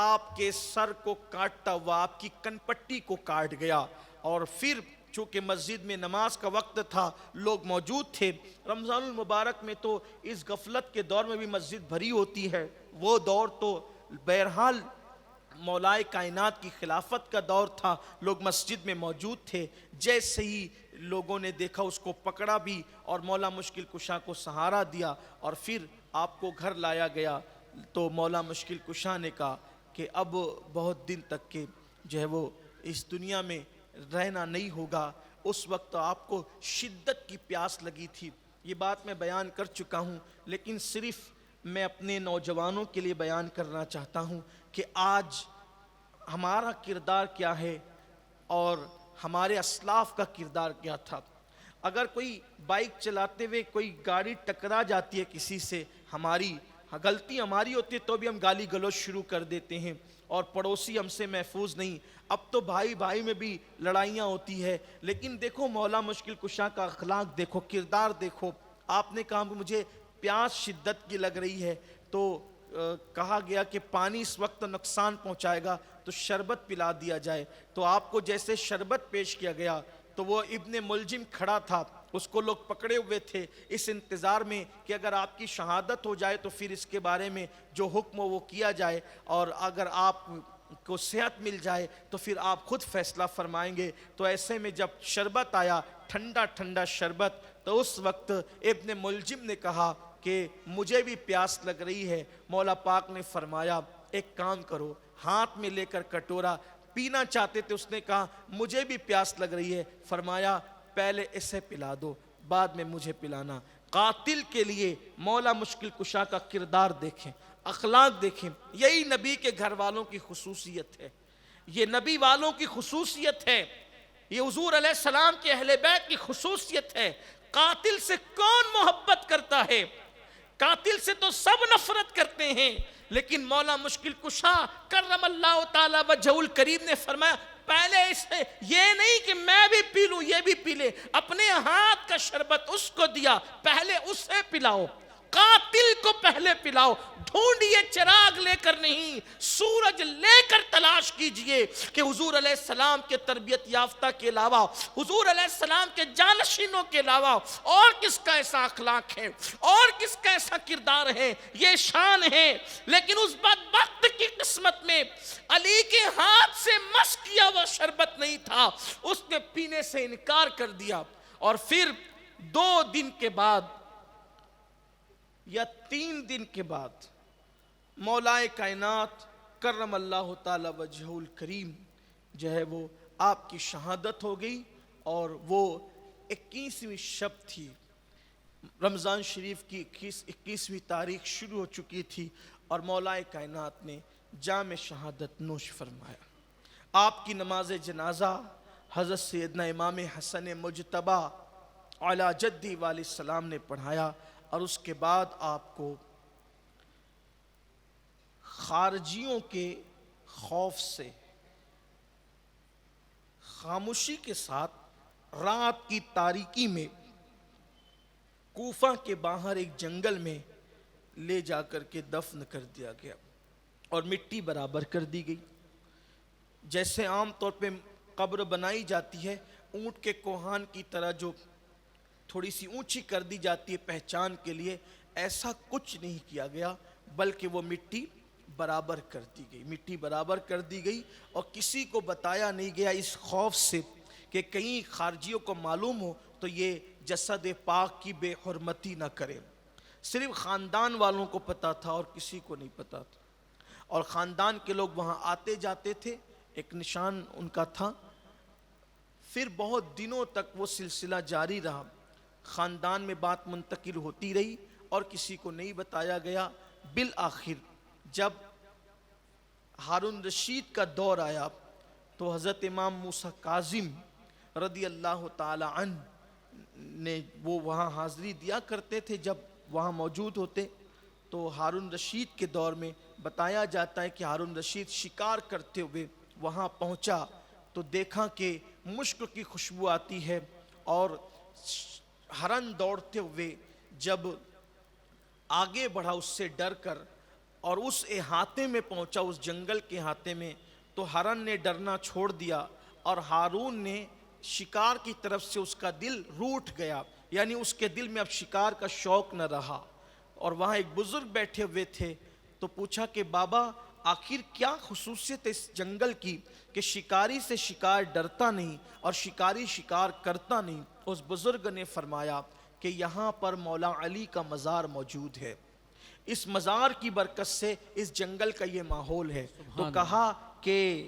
[SPEAKER 1] آپ کے سر کو کاٹتا ہوا آپ کی کنپٹی کو کاٹ گیا۔ اور پھر چونکہ مسجد میں نماز کا وقت تھا، لوگ موجود تھے، رمضان المبارک میں تو اس غفلت کے دور میں بھی مسجد بھری ہوتی ہے، وہ دور تو بہرحال مولا کائنات کی خلافت کا دور تھا، لوگ مسجد میں موجود تھے۔ جیسے ہی لوگوں نے دیکھا اس کو پکڑا بھی اور مولا مشکل کشا کو سہارا دیا اور پھر آپ کو گھر لایا گیا۔ تو مولا مشکل کشا نے کہا کہ اب بہت دن تک کے جو ہے وہ اس دنیا میں رہنا نہیں ہوگا۔ اس وقت آپ کو شدت کی پیاس لگی تھی، یہ بات میں بیان کر چکا ہوں، لیکن صرف میں اپنے نوجوانوں کے لیے بیان کرنا چاہتا ہوں کہ آج ہمارا کردار کیا ہے اور ہمارے اسلاف کا کردار کیا تھا۔ اگر کوئی بائک چلاتے ہوئے کوئی گاڑی ٹکرا جاتی ہے کسی سے، ہماری غلطی ہماری ہوتی ہے تو بھی ہم گالی گلوچ شروع کر دیتے ہیں اور پڑوسی ہم سے محفوظ نہیں۔ اب تو بھائی بھائی میں بھی لڑائیاں ہوتی ہے، لیکن دیکھو مولا مشکل کشا کا اخلاق دیکھو، کردار دیکھو۔ آپ نے کہا مجھے پیاس شدت کی لگ رہی ہے تو کہا گیا کہ پانی اس وقت نقصان پہنچائے گا تو شربت پلا دیا جائے۔ تو آپ کو جیسے شربت پیش کیا گیا تو وہ ابن ملجم کھڑا تھا، اس کو لوگ پکڑے ہوئے تھے اس انتظار میں کہ اگر آپ کی شہادت ہو جائے تو پھر اس کے بارے میں جو حکم ہو وہ کیا جائے، اور اگر آپ کو صحت مل جائے تو پھر آپ خود فیصلہ فرمائیں گے۔ تو ایسے میں جب شربت آیا، ٹھنڈا ٹھنڈا شربت، تو اس وقت ابن ملجم نے کہا کہ مجھے بھی پیاس لگ رہی ہے۔ مولا پاک نے فرمایا ایک کام کرو، ہاتھ میں لے کر کٹورا پینا چاہتے تھے، اس نے کہا مجھے بھی پیاس لگ رہی ہے، فرمایا پہلے اسے پلا دو بعد میں مجھے پلانا۔ قاتل کے لیے مولا مشکل کشا کا کردار دیکھیں، اخلاق دیکھیں، یہی نبی کے گھر والوں کی خصوصیت ہے، یہ نبی والوں کی خصوصیت ہے، یہ حضور علیہ السلام کے اہل بیت کی خصوصیت ہے۔ قاتل سے کون محبت کرتا ہے؟ قاتل سے تو سب نفرت کرتے ہیں، لیکن مولا مشکل کشا کرم اللہ تعالی وجہہ الکریم نے فرمایا پہلے اسے، یہ نہیں کہ میں بھی پی لوں یہ بھی پی لے، اپنے ہاتھ کا شربت اس کو دیا، پہلے اسے پلاؤ، قاتل کو پہلے پلاؤ۔ ڈھونڈیے چراغ لے کر نہیں، سورج لے کر تلاش کیجئے کہ حضور علیہ السلام کے تربیت یافتہ کے علاوہ، حضور علیہ السلام کے جانشینوں کے علاوہ اور کس کا ایسا اخلاق ہے اور کس کا ایسا کردار ہے، یہ شان ہے۔ لیکن اس بدبخت کی قسمت میں علی کے ہاتھ سے مس کیا وہ شربت نہیں تھا، اس نے پینے سے انکار کر دیا۔ اور پھر 2 دن کے بعد یا 3 دن کے بعد مولا کائنات کرم اللہ تعالی وجہہ الکریم جو ہے وہ آپ کی شہادت ہو گئی، اور وہ 21ویں شب تھی، رمضان شریف کی 21ویں تاریخ شروع ہو چکی تھی، اور مولا کائنات نے جام شہادت نوش فرمایا۔ آپ کی نماز جنازہ حضرت سیدنا امام حسن مجتبی علی جدی علیہ السلام نے پڑھایا، اور اس کے بعد آپ کو خارجیوں کے خوف سے خاموشی کے ساتھ رات کی تاریکی میں کوفہ کے باہر ایک جنگل میں لے جا کر کے دفن کر دیا گیا اور مٹی برابر کر دی گئی۔ جیسے عام طور پہ قبر بنائی جاتی ہے اونٹ کے کوہان کی طرح جو تھوڑی سی اونچی کر دی جاتی ہے پہچان کے لیے، ایسا کچھ نہیں کیا گیا، بلکہ وہ مٹی برابر کر دی گئی، مٹی برابر کر دی گئی، اور کسی کو بتایا نہیں گیا اس خوف سے کہ کہیں خارجیوں کو معلوم ہو تو یہ جسد پاک کی بے حرمتی نہ کرے۔ صرف خاندان والوں کو پتا تھا اور کسی کو نہیں پتا تھا، اور خاندان کے لوگ وہاں آتے جاتے تھے، ایک نشان ان کا تھا۔ پھر بہت دنوں تک وہ سلسلہ جاری رہا، خاندان میں بات منتقل ہوتی رہی اور کسی کو نہیں بتایا گیا۔ بالآخر جب ہارون رشید کا دور آیا تو حضرت امام موسیٰ کاظم رضی اللہ تعالی عنہ نے، وہ وہاں حاضری دیا کرتے تھے جب وہاں موجود ہوتے، تو ہارون رشید کے دور میں بتایا جاتا ہے کہ ہارون رشید شکار کرتے ہوئے وہاں پہنچا تو دیکھا کہ مشک کی خوشبو آتی ہے، اور ہرن دوڑتے ہوئے جب آگے بڑھا اس سے ڈر کر اور اس احاطے میں پہنچا، اس جنگل کے احاطے میں، تو ہرن نے ڈرنا چھوڑ دیا اور ہارون نے شکار کی طرف سے اس کا دل روٹھ گیا، یعنی اس کے دل میں اب شکار کا شوق نہ رہا۔ اور وہاں ایک بزرگ بیٹھے ہوئے تھے تو پوچھا کہ بابا آخر کیا خصوصیت ہے اس جنگل کی کہ شکاری سے شکار ڈرتا نہیں اور شکاری شکار کرتا نہیں؟ اس بزرگ نے فرمایا کہ یہاں پر مولا علی کا مزار موجود ہے، اس مزار کی برکت سے اس جنگل کا یہ ماحول ہے۔ تو کہا کہ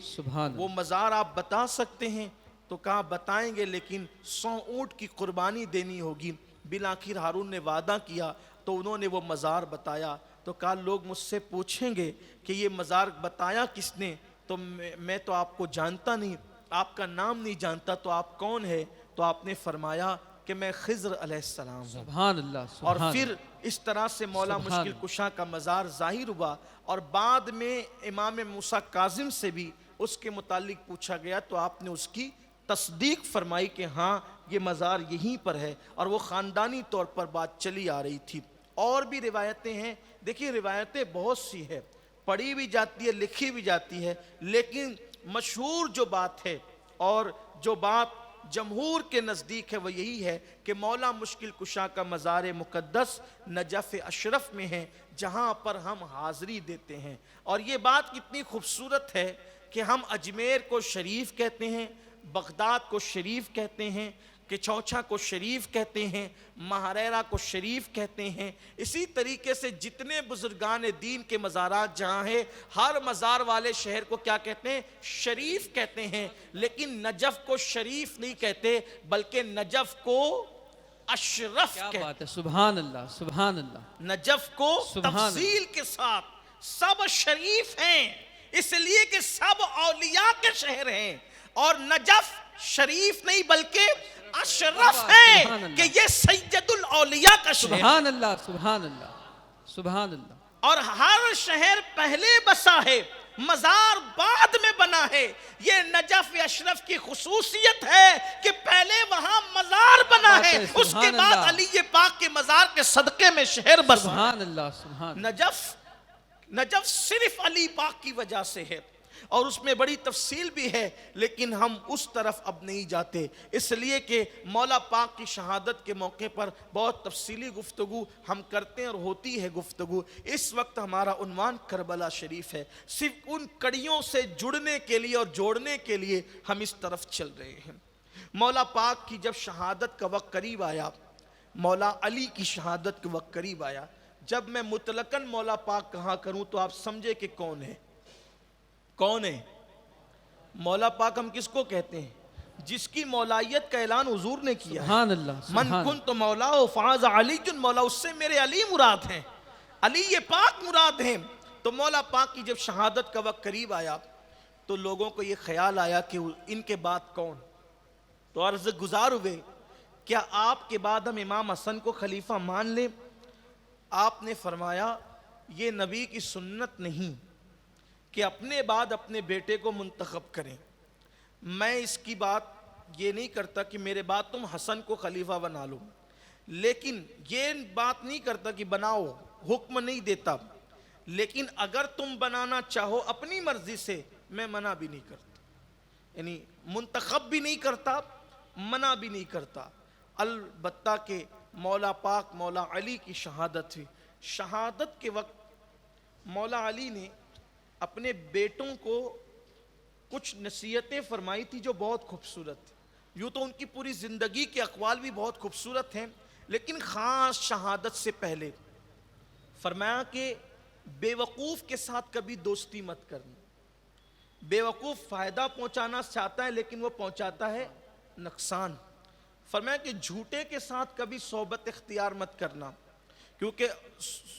[SPEAKER 1] وہ مزار آپ بتا سکتے ہیں؟ تو کہا بتائیں گے، لیکن 100 اونٹ کی قربانی دینی ہوگی۔ بالآخر ہارون نے وعدہ کیا تو انہوں نے وہ مزار بتایا۔ تو کہا لوگ مجھ سے پوچھیں گے کہ یہ مزار بتایا کس نے؟ تو میں تو آپ کو جانتا نہیں، آپ کا نام نہیں جانتا، تو آپ کون ہے؟ تو آپ نے فرمایا کہ میں خضر علیہ السلام ہوں۔
[SPEAKER 2] سبحان اللہ،
[SPEAKER 1] اور پھر اس طرح سے مولا مشکل کشا کا مزار ظاہر ہوا، اور بعد میں امام موسیٰ کاظم سے بھی اس کے متعلق پوچھا گیا تو آپ نے اس کی تصدیق فرمائی کہ ہاں یہ مزار یہیں پر ہے، اور وہ خاندانی طور پر بات چلی آ رہی تھی۔ اور بھی روایتیں ہیں، دیکھیے روایتیں بہت سی ہے، پڑھی بھی جاتی ہے، لکھی بھی جاتی ہے، لیکن مشہور جو بات ہے اور جو بات جمہور کے نزدیک ہے وہ یہی ہے کہ مولا مشکل کشا کا مزار مقدس نجف اشرف میں ہے، جہاں پر ہم حاضری دیتے ہیں۔ اور یہ بات کتنی خوبصورت ہے کہ ہم اجمیر کو شریف کہتے ہیں، بغداد کو شریف کہتے ہیں، کہ چوچھا کو شریف کہتے ہیں، مہریرہ کو شریف کہتے ہیں۔ اسی طریقے سے جتنے بزرگان دین کے مزارات جہاں ہیں، ہر مزار والے شہر کو کیا کہتے ہیں؟ شریف کہتے ہیں۔ لیکن نجف کو شریف نہیں کہتے، بلکہ نجف کو اشرف کہتے ہیں۔
[SPEAKER 2] کیا بات ہے، سبحان اللہ، سبحان اللہ۔
[SPEAKER 1] نجف کو تفصیل کے ساتھ سب شریف ہیں، اس لیے کہ سب اولیاء کے شہر ہیں، اور نجف شریف نہیں بلکہ اشرف ہے کہ یہ سید الاولیاء کا شہر ہے۔
[SPEAKER 2] سبحان اللہ، سبحان اللہ، سبحان اللہ۔
[SPEAKER 1] اور ہر شہر پہلے بسا ہے، مزار بعد میں بنا ہے۔ یہ نجف اشرف کی خصوصیت ہے کہ پہلے وہاں مزار بنا ہے، اس کے بعد علی پاک کے مزار کے صدقے میں شہر بسا۔
[SPEAKER 2] سبحان اللہ، سبحان اللہ۔
[SPEAKER 1] نجف صرف علی پاک کی وجہ سے ہے، اور اس میں بڑی تفصیل بھی ہے، لیکن ہم اس طرف اب نہیں جاتے، اس لیے کہ مولا پاک کی شہادت کے موقع پر بہت تفصیلی گفتگو ہم کرتے ہیں اور ہوتی ہے گفتگو۔ اس وقت ہمارا عنوان کربلا شریف ہے، صرف ان کڑیوں سے جڑنے کے لیے اور جوڑنے کے لیے ہم اس طرف چل رہے ہیں۔ مولا پاک کی جب شہادت کا وقت قریب آیا، مولا علی کی شہادت کا وقت قریب آیا، جب میں مطلقاً مولا پاک کہاں کروں تو آپ سمجھے کہ کون ہے؟ کون ہے مولا پاک؟ ہم کس کو کہتے ہیں؟ جس کی مولائیت کا اعلان حضور نے کیا ہے،
[SPEAKER 2] سبحان اللہ،
[SPEAKER 1] من کنت مولا فاز علی مولا، اس سے میرے علی مراد ہیں، علی یہ پاک مراد ہیں۔ تو مولا پاک کی جب شہادت کا وقت قریب آیا تو لوگوں کو یہ خیال آیا کہ ان کے بعد کون؟ تو عرض گزار ہوئے کیا آپ کے بعد ہم امام حسن کو خلیفہ مان لیں؟ آپ نے فرمایا یہ نبی کی سنت نہیں کہ اپنے بعد اپنے بیٹے کو منتخب کریں۔ میں اس کی بات یہ نہیں کرتا کہ میرے بعد تم حسن کو خلیفہ بنا لو، لیکن یہ بات نہیں کرتا کہ بناؤ، حکم نہیں دیتا، لیکن اگر تم بنانا چاہو اپنی مرضی سے، میں منع بھی نہیں کرتا، یعنی منتخب بھی نہیں کرتا، منع بھی نہیں کرتا۔ البتہ کہ مولا پاک مولا علی کی شہادت ہوئی، شہادت کے وقت مولا علی نے اپنے بیٹوں کو کچھ نصیحتیں فرمائی تھی جو بہت خوبصورت. یوں تو ان کی پوری زندگی کے اقوال بھی بہت خوبصورت ہیں، لیکن خاص شہادت سے پہلے فرمایا کہ بے وقوف کے ساتھ کبھی دوستی مت کرنا. بے وقوف فائدہ پہنچانا چاہتا ہے لیکن وہ پہنچاتا ہے نقصان. فرمایا کہ جھوٹے کے ساتھ کبھی صحبت اختیار مت کرنا، کیونکہ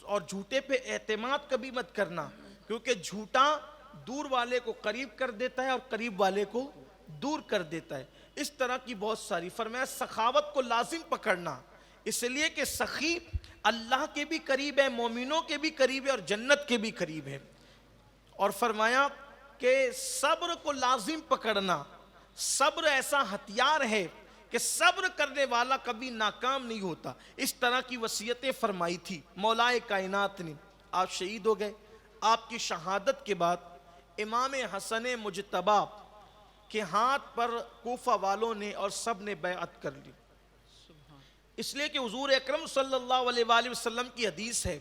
[SPEAKER 1] اور جھوٹے پہ اعتماد کبھی مت کرنا، کیونکہ جھوٹا دور والے کو قریب کر دیتا ہے اور قریب والے کو دور کر دیتا ہے. اس طرح کی بہت ساری. فرمایا سخاوت کو لازم پکڑنا، اس لیے کہ سخی اللہ کے بھی قریب ہے، مومنوں کے بھی قریب ہے اور جنت کے بھی قریب ہے. اور فرمایا کہ صبر کو لازم پکڑنا. صبر ایسا ہتھیار ہے کہ صبر کرنے والا کبھی ناکام نہیں ہوتا. اس طرح کی وصیتیں فرمائی تھی مولا کائنات نے. آپ شہید ہو گئے. آپ کی شہادت کے بعد امام حسن مجتبی کے ہاتھ پر کوفہ والوں نے اور سب نے بیعت کر لی. اس لیے کہ حضور اکرم صلی اللہ علیہ وآلہ وسلم کی حدیث ہے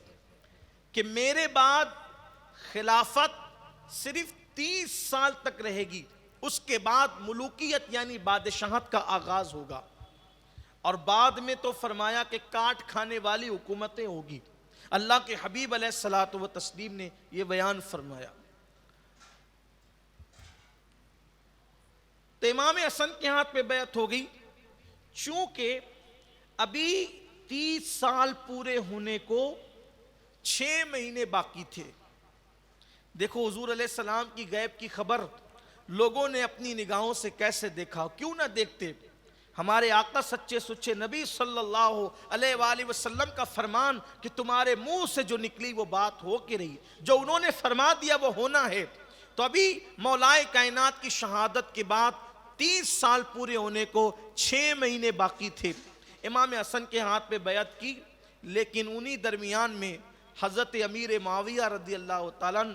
[SPEAKER 1] کہ میرے بعد خلافت صرف 30 سال تک رہے گی، اس کے بعد ملوکیت یعنی بادشاہت کا آغاز ہوگا، اور بعد میں تو فرمایا کہ کاٹ کھانے والی حکومتیں ہوگی. اللہ کے حبیب علیہ الصلوۃ والتسلیم نے یہ بیان فرمایا. تو امام حسن کے ہاتھ پہ بیعت ہو گئی. چونکہ ابھی 30 سال پورے ہونے کو 6 مہینے باقی تھے. دیکھو حضور علیہ السلام کی غیب کی خبر لوگوں نے اپنی نگاہوں سے کیسے دیکھا. کیوں نہ دیکھتے. ہمارے آقا سچے سچے نبی صلی اللہ علیہ وآلہ وسلم کا فرمان کہ تمہارے منہ سے جو نکلی وہ بات ہو کے رہی، جو انہوں نے فرما دیا وہ ہونا ہے. تو ابھی مولا کائنات کی شہادت کے بعد 30 سال پورے ہونے کو 6 مہینے باقی تھے. امام حسن کے ہاتھ پہ بیعت کی، لیکن انہی درمیان میں حضرت امیر معاویہ رضی اللہ تعالیٰ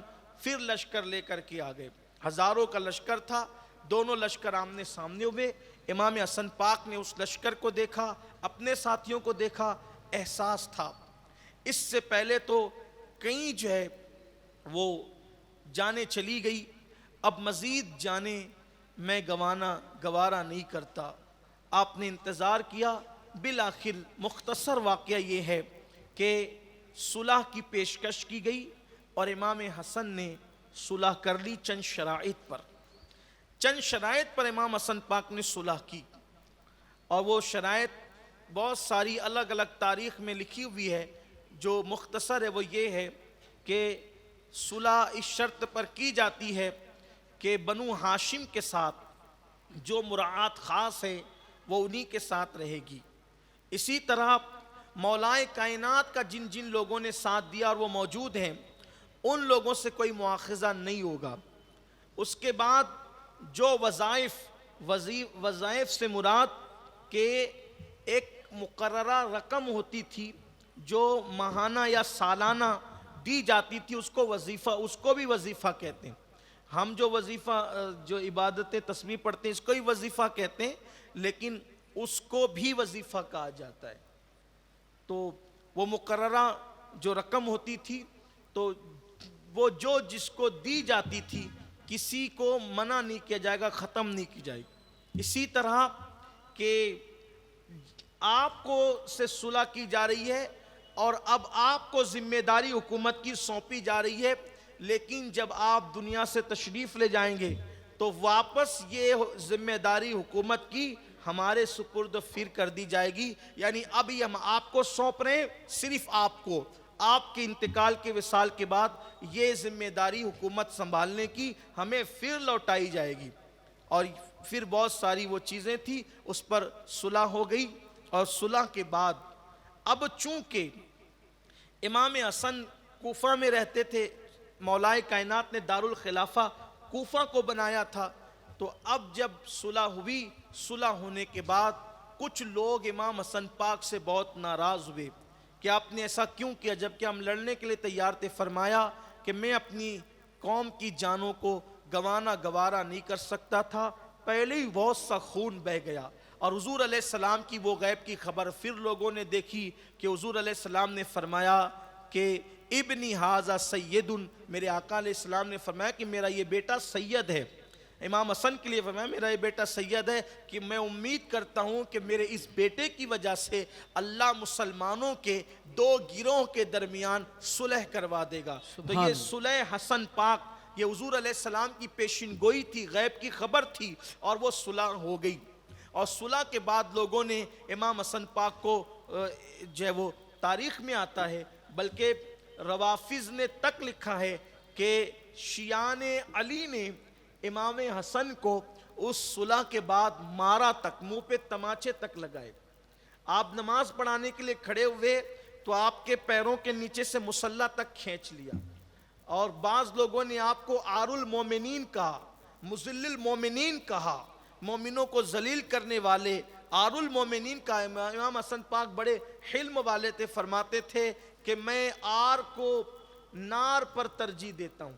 [SPEAKER 1] پھر لشکر لے کر کے آ گئے. ہزاروں کا لشکر تھا. دونوں لشکر آمنے سامنے ہوئے. امام حسن پاک نے اس لشکر کو دیکھا، اپنے ساتھیوں کو دیکھا. احساس تھا اس سے پہلے تو کہیں جو ہے وہ جانیں چلی گئی، اب مزید جانیں میں گوارا نہیں کرتا. آپ نے انتظار کیا. بالآخر مختصر واقعہ یہ ہے کہ صلح کی پیشکش کی گئی اور امام حسن نے صلح کر لی چند شرائط پر. چند شرائط پر امام حسن پاک نے صلح کی، اور وہ شرائط بہت ساری الگ الگ تاریخ میں لکھی ہوئی ہے. جو مختصر ہے وہ یہ ہے کہ صلح اس شرط پر کی جاتی ہے کہ بنو ہاشم کے ساتھ جو مراعات خاص ہے وہ انہی کے ساتھ رہے گی. اسی طرح مولا کائنات کا جن جن لوگوں نے ساتھ دیا اور وہ موجود ہیں ان لوگوں سے کوئی مواخذہ نہیں ہوگا. اس کے بعد جو وظائف سے مراد کہ ایک مقررہ رقم ہوتی تھی جو ماہانہ یا سالانہ دی جاتی تھی، اس کو بھی وظیفہ کہتے ہیں. ہم جو وظیفہ جو عبادت تسبیح پڑھتے ہیں اس کو ہی وظیفہ کہتے ہیں، لیکن اس کو بھی وظیفہ کہا جاتا ہے. تو وہ مقررہ جو رقم ہوتی تھی تو وہ جو جس کو دی جاتی تھی کسی کو منع نہیں کیا جائے گا، ختم نہیں کی جائے گی. اسی طرح کہ آپ کو سے صلح کی جا رہی ہے اور اب آپ کو ذمہ داری حکومت کی سونپی جا رہی ہے، لیکن جب آپ دنیا سے تشریف لے جائیں گے تو واپس یہ ذمہ داری حکومت کی ہمارے سپرد پھر کر دی جائے گی. یعنی ابھی ہم آپ کو سونپ رہے ہیں، صرف آپ کو آپ کے انتقال کے وصال کے بعد یہ ذمہ داری حکومت سنبھالنے کی ہمیں پھر لوٹائی جائے گی. اور پھر بہت ساری وہ چیزیں تھی، اس پر صلح ہو گئی. اور صلح کے بعد اب چونکہ امام حسن کوفہ میں رہتے تھے، مولا کائنات نے دارالخلافہ کوفہ کو بنایا تھا، تو اب جب صلح ہوئی، صلح ہونے کے بعد کچھ لوگ امام حسن پاک سے بہت ناراض ہوئے کہ آپ نے ایسا کیوں کیا جبکہ ہم لڑنے کے لیے تیار تھے. فرمایا کہ میں اپنی قوم کی جانوں کو گوارا نہیں کر سکتا تھا، پہلے ہی بہت سا خون بہہ گیا. اور حضور علیہ السلام کی وہ غیب کی خبر پھر لوگوں نے دیکھی کہ حضور علیہ السلام نے فرمایا کہ ابنی حاذا سیدن، میرے آقا علیہ السلام نے فرمایا کہ میرا یہ بیٹا سید ہے. امام حسن کے لیے فرمایا میرا یہ بیٹا سید ہے کہ میں امید کرتا ہوں کہ میرے اس بیٹے کی وجہ سے اللہ مسلمانوں کے دو گروہ کے درمیان صلح کروا دے گا. تو یہ صلح حسن پاک یہ حضور علیہ السلام کی پیشن گوئی تھی، غیب کی خبر تھی، اور وہ صلح ہو گئی. اور صلح کے بعد لوگوں نے امام حسن پاک کو جو ہے وہ تاریخ میں آتا ہے، بلکہ روافظ نے تک لکھا ہے کہ شیعان علی نے امام حسن کو اس صلح کے بعد مارا تک، منہ پہ تماچے تک لگائے. آپ نماز پڑھانے کے لیے کھڑے ہوئے تو آپ کے پیروں کے نیچے سے مصلی تک کھینچ لیا، اور بعض لوگوں نے آپ کو عار المومنین کہا، مذل المومنین کہا، مومنوں کو ذلیل کرنے والے، عار المومنین کا. امام حسن پاک بڑے حلم والے تھے، فرماتے تھے کہ میں عار کو نار پر ترجیح دیتا ہوں،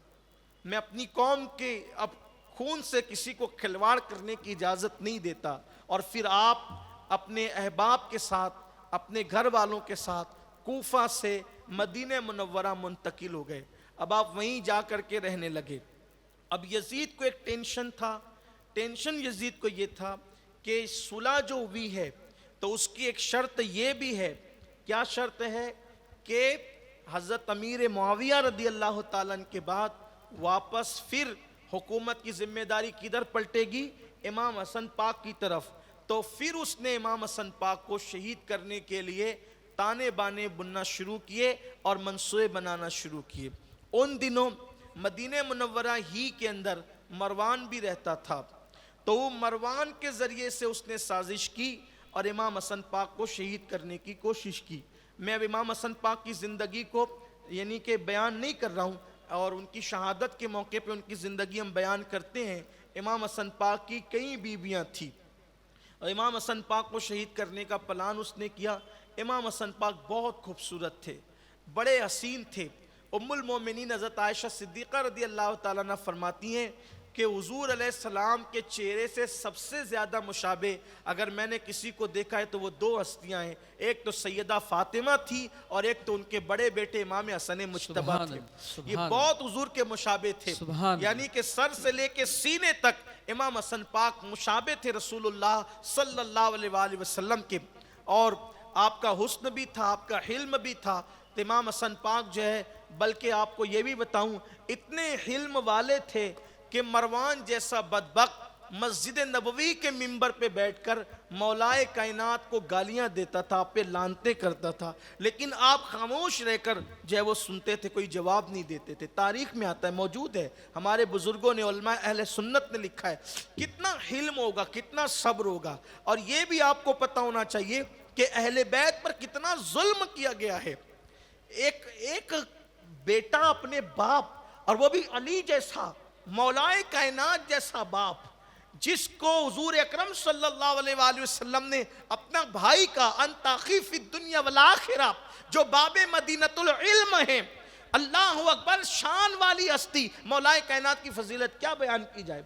[SPEAKER 1] میں اپنی قوم کے اب خون سے کسی کو کھلواڑ کرنے کی اجازت نہیں دیتا. اور پھر آپ اپنے احباب کے ساتھ، اپنے گھر والوں کے ساتھ کوفہ سے مدینہ منورہ منتقل ہو گئے. اب آپ وہیں جا کر کے رہنے لگے. اب یزید کو ایک ٹینشن تھا، ٹینشن یزید کو یہ تھا کہ صلح جو ہوئی ہے تو اس کی ایک شرط یہ بھی ہے. کیا شرط ہے؟ کہ حضرت امیر معاویہ رضی اللہ تعالیٰ عنہ کے بعد واپس پھر حکومت کی ذمہ داری کدھر پلٹے گی؟ امام حسن پاک کی طرف. تو پھر اس نے امام حسن پاک کو شہید کرنے کے لیے تانے بانے بننا شروع کیے اور منصوبے بنانا شروع کیے. ان دنوں مدینہ منورہ ہی کے اندر مروان بھی رہتا تھا، تو وہ مروان کے ذریعے سے اس نے سازش کی اور امام حسن پاک کو شہید کرنے کی کوشش کی. میں اب امام حسن پاک کی زندگی کو یعنی کہ بیان نہیں کر رہا ہوں، اور ان کی شہادت کے موقع پہ ان کی زندگی ہم بیان کرتے ہیں. امام حسن پاک کی کئی بیویاں تھیں، اور امام حسن پاک کو شہید کرنے کا پلان اس نے کیا. امام حسن پاک بہت خوبصورت تھے، بڑے حسین تھے. ام المومنین حضرت عائشہ صدیقہ رضی اللہ تعالیٰ عنہ فرماتی ہیں کہ حضور علیہ السلام کے چہرے سے سب سے زیادہ مشابہ اگر میں نے کسی کو دیکھا ہے تو وہ دو ہستیاں ہیں، ایک تو سیدہ فاطمہ تھی اور ایک تو ان کے بڑے بیٹے امام حسن مجتبیٰ تھے. یہ بہت حضور کے مشابہ تھے، یعنی کہ سر سے لے کے سینے تک امام حسن پاک مشابہ تھے رسول اللہ صلی اللہ علیہ وآلہ وسلم کے. اور آپ کا حسن بھی تھا، آپ کا حلم بھی تھا. تو امام حسن پاک جو ہے، بلکہ آپ کو یہ بھی بتاؤں، اتنے حلم والے تھے کہ مروان جیسا بدبخت مسجد نبوی کے منبر پہ بیٹھ کر مولائے کائنات کو گالیاں دیتا تھا، آپ پہ لعنتیں کرتا تھا، لیکن آپ خاموش رہ کر جو ہے وہ سنتے تھے، کوئی جواب نہیں دیتے تھے. تاریخ میں آتا ہے، موجود ہے، ہمارے بزرگوں نے، علماء اہل سنت نے لکھا ہے. کتنا حلم ہوگا، کتنا صبر ہوگا. اور یہ بھی آپ کو پتہ ہونا چاہیے کہ اہل بیت پر کتنا ظلم کیا گیا ہے. ایک بیٹا اپنے باپ، اور وہ بھی علی جیسا مولائے کائنات جیسا باپ، جس کو حضور اکرم صلی اللہ علیہ وآلہ وسلم نے اپنا بھائی کا انت اخی فی الدنیا والآخرہ، جو باب مدینۃ العلم ہیں، اللہ اکبر، شان والی ہستی، مولائے کائنات کی فضیلت کیا بیان کی جائے.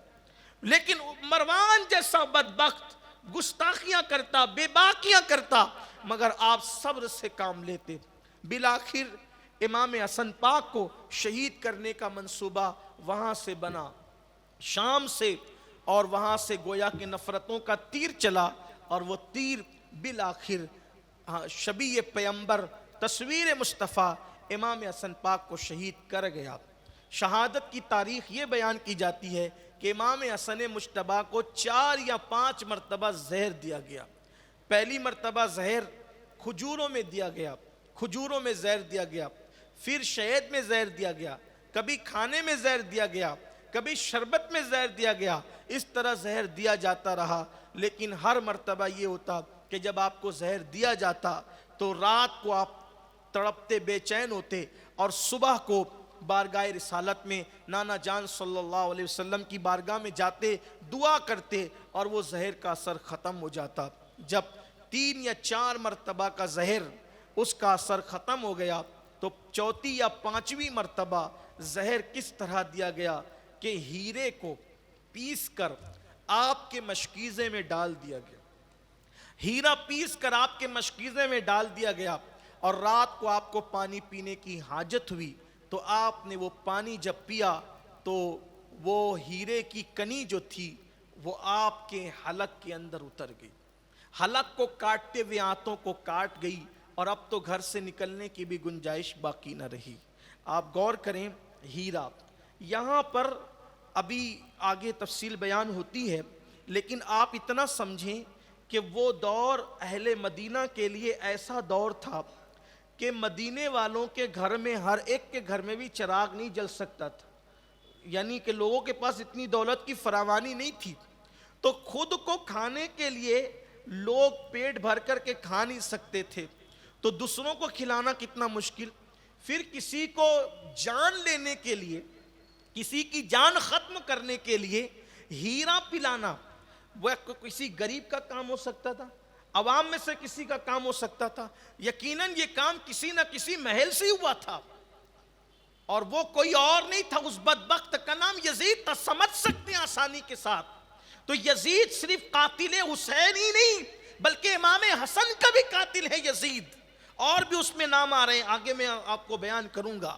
[SPEAKER 1] لیکن مروان جیسا بدبخت گستاخیاں کرتا، بے باکیاں کرتا، مگر آپ صبر سے کام لیتے. بالآخر امام حسن پاک کو شہید کرنے کا منصوبہ وہاں سے بنا، شام سے، اور وہاں سے گویا کہ نفرتوں کا تیر چلا، اور وہ تیر بالآخر شبیہ پیمبر، تصویر مصطفیٰ امام حسن پاک کو شہید کر گیا. شہادت کی تاریخ یہ بیان کی جاتی ہے کہ امام حسن مجتبیٰ کو 4 یا 5 مرتبہ زہر دیا گیا. پہلی مرتبہ زہر کھجوروں میں دیا گیا، کھجوروں میں زہر دیا گیا، پھر شہد میں زہر دیا گیا، کبھی کھانے میں زہر دیا گیا، کبھی شربت میں زہر دیا گیا. اس طرح زہر دیا جاتا رہا. لیکن ہر مرتبہ یہ ہوتا کہ جب آپ کو زہر دیا جاتا تو رات کو آپ تڑپتے، بے چین ہوتے، اور صبح کو بارگاہ رسالت میں نانا جان صلی اللہ علیہ وسلم کی بارگاہ میں جاتے، دعا کرتے، اور وہ زہر کا اثر ختم ہو جاتا. جب 3 یا 4 مرتبہ کا زہر اس کا اثر ختم ہو گیا تو 4 یا 5ویں مرتبہ زہر کس طرح دیا گیا کہ ہیرے کو پیس کر آپ کے مشکیزے میں ڈال دیا گیا. ہیرا پیس کر آپ کے مشکیزے میں ڈال دیا گیا. اور رات کو آپ کو پانی پینے کی حاجت ہوئی تو آپ نے وہ پانی جب پیا تو وہ ہیرے کی کنی جو تھی وہ آپ کے حلق کے اندر اتر گئی، حلق کو کاٹتے ہوئے آنتوں کو کاٹ گئی، اور اب تو گھر سے نکلنے کی بھی گنجائش باقی نہ رہی۔ آپ غور کریں، ہیرا یہاں پر ابھی آگے تفصیل بیان ہوتی ہے، لیکن آپ اتنا سمجھیں کہ وہ دور اہل مدینہ کے لیے ایسا دور تھا کہ مدینے والوں کے گھر میں ہر ایک کے گھر میں بھی چراغ نہیں جل سکتا تھا، یعنی کہ لوگوں کے پاس اتنی دولت کی فراوانی نہیں تھی، تو خود کو کھانے کے لیے لوگ پیٹ بھر کر کے کھا نہیں سکتے تھے، تو دوسروں کو کھلانا کتنا مشکل، پھر کسی کو جان لینے کے لیے، کسی کی جان ختم کرنے کے لیے ہیرا پلانا وہ کسی غریب کا کام ہو سکتا تھا، عوام میں سے کسی کا کام ہو سکتا تھا؟ یقیناً یہ کام کسی نہ کسی محل سے ہوا تھا، اور وہ کوئی اور نہیں تھا، اس بدبخت کا نام یزید تھا۔ سمجھ سکتے ہیں آسانی کے ساتھ، تو یزید صرف قاتل حسین ہی نہیں بلکہ امام حسن کا بھی قاتل ہے یزید، اور بھی اس میں نام آ رہے ہیں، آگے میں آپ کو بیان کروں گا،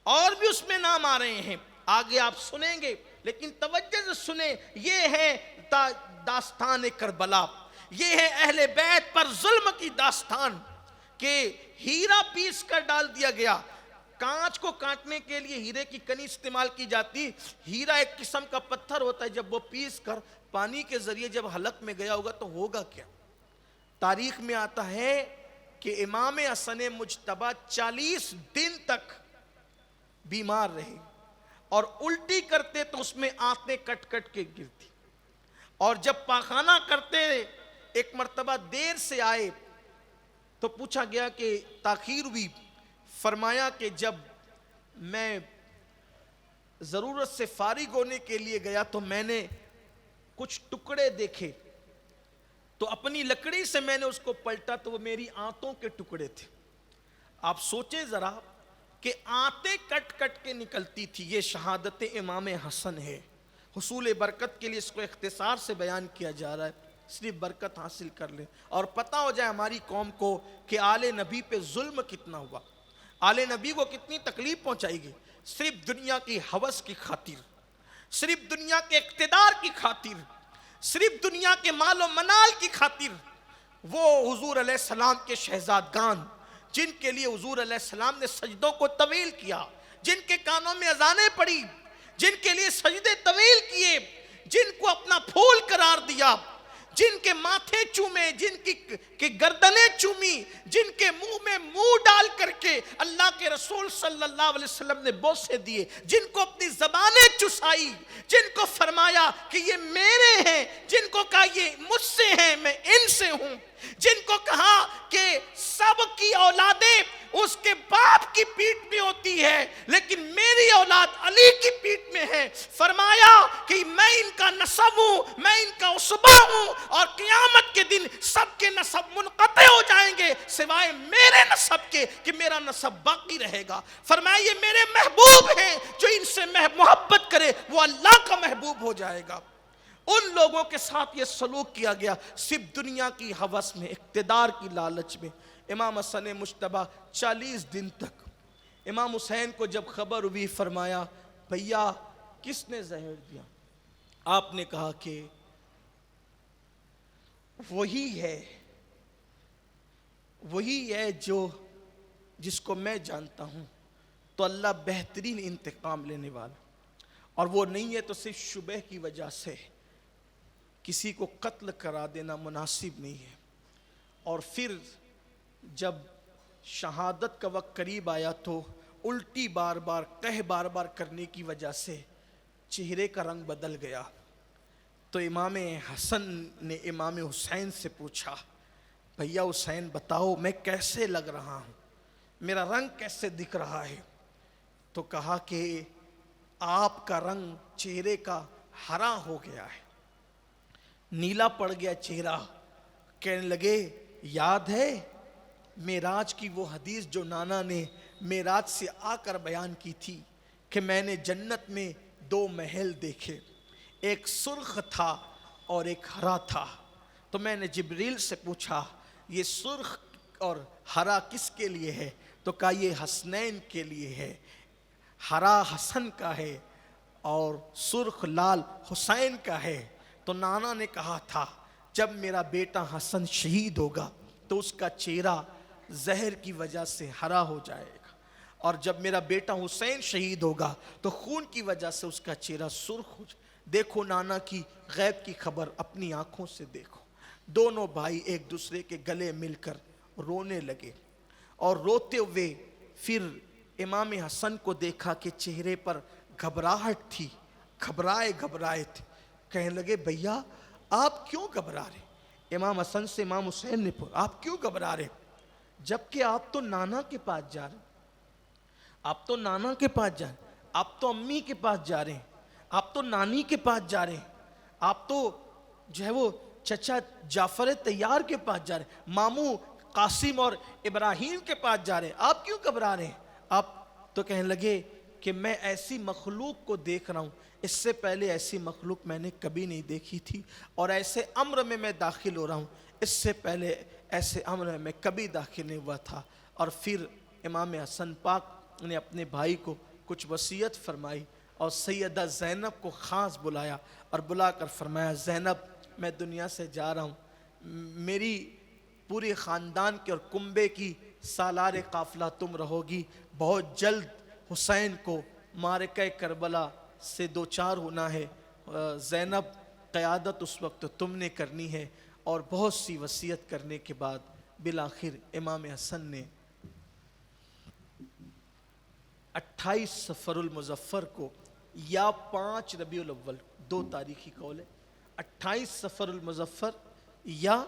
[SPEAKER 1] اور بھی اس میں نام آ رہے ہیں، آگے آپ سنیں گے، لیکن توجہ سے سنیں، یہ ہے داستان کربلا، یہ ہے اہل بیت پر ظلم کی داستان، کہ ہیرا پیس کر ڈال دیا گیا۔ کانچ کو کاٹنے کے لیے ہیرے کی کنی استعمال کی جاتی، ہیرا ایک قسم کا پتھر ہوتا ہے، جب وہ پیس کر پانی کے ذریعے جب حلق میں گیا ہوگا تو ہوگا کیا؟ تاریخ میں آتا ہے کہ امام حسن مجتبی 40 دن تک بیمار رہے، اور الٹی کرتے تو اس میں آنتیں کٹ کٹ کے گرتی، اور جب پاخانہ کرتے ایک مرتبہ دیر سے آئے تو پوچھا گیا کہ تاخیر ہوئی، فرمایا کہ جب میں ضرورت سے فارغ ہونے کے لیے گیا تو میں نے کچھ ٹکڑے دیکھے، تو اپنی لکڑی سے میں نے اس کو پلٹا تو وہ میری آنتوں کے ٹکڑے تھے۔ آپ سوچیں ذرا کہ آنتیں کٹ کٹ کے نکلتی تھی، یہ شہادت امام حسن ہے۔ حصول برکت کے لیے اس کو اختصار سے بیان کیا جا رہا ہے، صرف برکت حاصل کر لیں اور پتہ ہو جائے ہماری قوم کو کہ آل نبی پہ ظلم کتنا ہوا، آل نبی کو کتنی تکلیف پہنچائی گئی، صرف دنیا کی ہوس کی خاطر، صرف دنیا کے اقتدار کی خاطر، صرف دنیا کے مال و منال کی خاطر۔ وہ حضور علیہ السلام کے شہزادگان جن کے لیے حضور علیہ السلام نے سجدوں کو طویل کیا، جن کے کانوں میں اذانیں پڑی، جن کے لیے سجدے طویل کیے، جن کو اپنا پھول قرار دیا، جن کے ماتھے چومے، جن کی گردنیں چومی، جن کے منہ میں منہ ڈال کر کے اللہ کے رسول صلی اللہ علیہ وسلم نے بوسے دیے، جن کو اپنی زبانیں چسائی، جن کو فرمایا کہ یہ میرے ہیں، جن کو کہا یہ مجھ سے ہیں میں ان سے ہوں، جن کو کہا کہ سب کی اولادیں اس کے باپ کی پیٹ میں ہوتی ہے لیکن میری اولاد علی کی پیٹ میں ہے، فرمایا کہ میں ان کا نسب ہوں، میں ان کا عصبہ ہوں، اور قیامت کے دن سب کے نسب منقطع ہو جائیں گے سوائے میرے نسب کے کہ میرا نسب باقی رہے گا۔ فرمایا یہ میرے محبوب ہیں، جو ان سے محبت کرے وہ اللہ کا محبوب ہو جائے گا۔ ان لوگوں کے ساتھ یہ سلوک کیا گیا صرف دنیا کی ہوس میں، اقتدار کی لالچ میں۔ امام حسن مجتبی 40 دن تک، امام حسین کو جب خبر ہوئی فرمایا بھیا کس نے زہر دیا؟ آپ نے کہا کہ وہی ہے جو جس کو میں جانتا ہوں، تو اللہ بہترین انتقام لینے والا، اور وہ نہیں ہے تو صرف شبہ کی وجہ سے کسی کو قتل کرا دینا مناسب نہیں ہے۔ اور پھر جب شہادت کا وقت قریب آیا تو الٹی بار بار کرنے کی وجہ سے چہرے کا رنگ بدل گیا، تو امام حسن نے امام حسین سے پوچھا بھیا حسین بتاؤ میں کیسے لگ رہا ہوں، میرا رنگ کیسے دکھ رہا ہے؟ تو کہا کہ آپ کا رنگ چہرے کا ہرا ہو گیا ہے، نیلا پڑ گیا چہرہ۔ کہنے لگے یاد ہے معراج کی وہ حدیث جو نانا نے معراج سے آ کر بیان کی تھی کہ میں نے جنت میں 2 محل دیکھے، ایک سرخ تھا اور ایک ہرا تھا، تو میں نے جبریل سے پوچھا یہ سرخ اور ہرا کس کے لیے ہے؟ تو کہا یہ حسنین کے لیے ہے، ہرا حسن کا ہے اور سرخ لال حسین کا ہے۔ تو نانا نے کہا تھا جب میرا بیٹا حسن شہید ہوگا تو اس کا چہرہ زہر کی وجہ سے ہرا ہو جائے گا، اور جب میرا بیٹا حسین شہید ہوگا تو خون کی وجہ سے اس کا چہرہ سرخ ہو جائے۔ دیکھو نانا کی غیب کی خبر اپنی آنکھوں سے دیکھو۔ دونوں بھائی ایک دوسرے کے گلے مل کر رونے لگے، اور روتے ہوئے پھر امام حسن کو دیکھا کہ چہرے پر گھبراہٹ تھی، گھبرائے تھے۔ کہنے لگے بھیا آپ کیوں گھبرا رہے؟ امام حسن سے امام حسین نے پوچھا آپ کیوں گھبرا رہے؟ جبکہ آپ تو نانا کے پاس جا رہے ہیں، آپ تو نانا کے پاس جا رہے ہیں، آپ تو امی کے پاس جا رہے ہیں، آپ تو نانی کے پاس جا رہے ہیں، آپ تو جو ہے وہ چچا جعفر طیار کے پاس جا رہے ہیں، ماموں قاسم اور ابراہیم کے پاس جا رہے ہیں، آپ کیوں گھبرا رہے ہیں؟ آپ تو کہنے لگے کہ میں ایسی مخلوق کو دیکھ رہا ہوں، اس سے پہلے ایسی مخلوق میں نے کبھی نہیں دیکھی تھی، اور ایسے امر میں داخل ہو رہا ہوں، اس سے پہلے ایسے امر میں کبھی داخل نہیں ہوا تھا۔ اور پھر امام حسن پاک نے اپنے بھائی کو کچھ وصیت فرمائی، اور سیدہ زینب کو خاص بلایا اور بلا کر فرمایا زینب میں دنیا سے جا رہا ہوں، میری پورے خاندان کے اور کنبے کی سالار قافلہ تم رہو گی، بہت جلد حسین کو معرکہ کربلا سے دوچار ہونا ہے، زینب قیادت اس وقت تم نے کرنی ہے۔ اور بہت سی وصیت کرنے کے بعد بالآخر امام حسن نے 28 صفر المظفر کو یا 5 ربیع الاول، دو تاریخی قول ہے، 28 صفر المظفر یا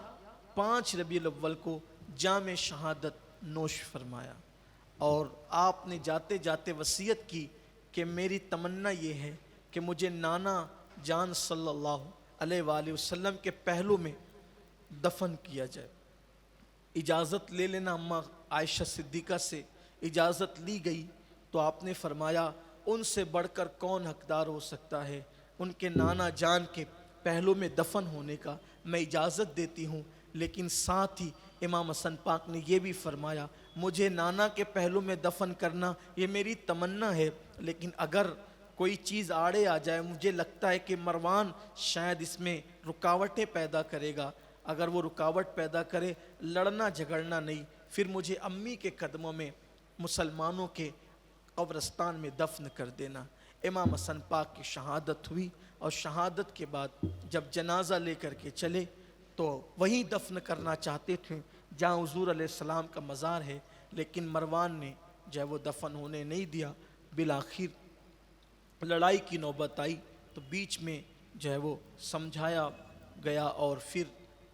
[SPEAKER 1] 5 ربیع الاول کو جام شہادت نوش فرمایا، اور آپ نے جاتے جاتے وصیت کی کہ میری تمنا یہ ہے کہ مجھے نانا جان صلی اللہ علیہ وآلہ وسلم کے پہلو میں دفن کیا جائے۔ اجازت لے لینا، اماں عائشہ صدیقہ سے اجازت لی گئی تو آپ نے فرمایا ان سے بڑھ کر کون حقدار ہو سکتا ہے ان کے نانا جان کے پہلو میں دفن ہونے کا، میں اجازت دیتی ہوں، لیکن ساتھ ہی امام حسن پاک نے یہ بھی فرمایا مجھے نانا کے پہلو میں دفن کرنا یہ میری تمنا ہے، لیکن اگر کوئی چیز آڑے آ جائے، مجھے لگتا ہے کہ مروان شاید اس میں رکاوٹیں پیدا کرے گا، اگر وہ رکاوٹ پیدا کرے لڑنا جھگڑنا نہیں، پھر مجھے امی کے قدموں میں مسلمانوں کے قبرستان میں دفن کر دینا۔ امام حسن پاک کی شہادت ہوئی، اور شہادت کے بعد جب جنازہ لے کر کے چلے تو وہیں دفن کرنا چاہتے تھے جہاں حضور علیہ السلام کا مزار ہے، لیکن مروان نے جو ہے وہ دفن ہونے نہیں دیا۔ بالآخر لڑائی کی نوبت آئی تو بیچ میں جو ہے وہ سمجھایا گیا، اور پھر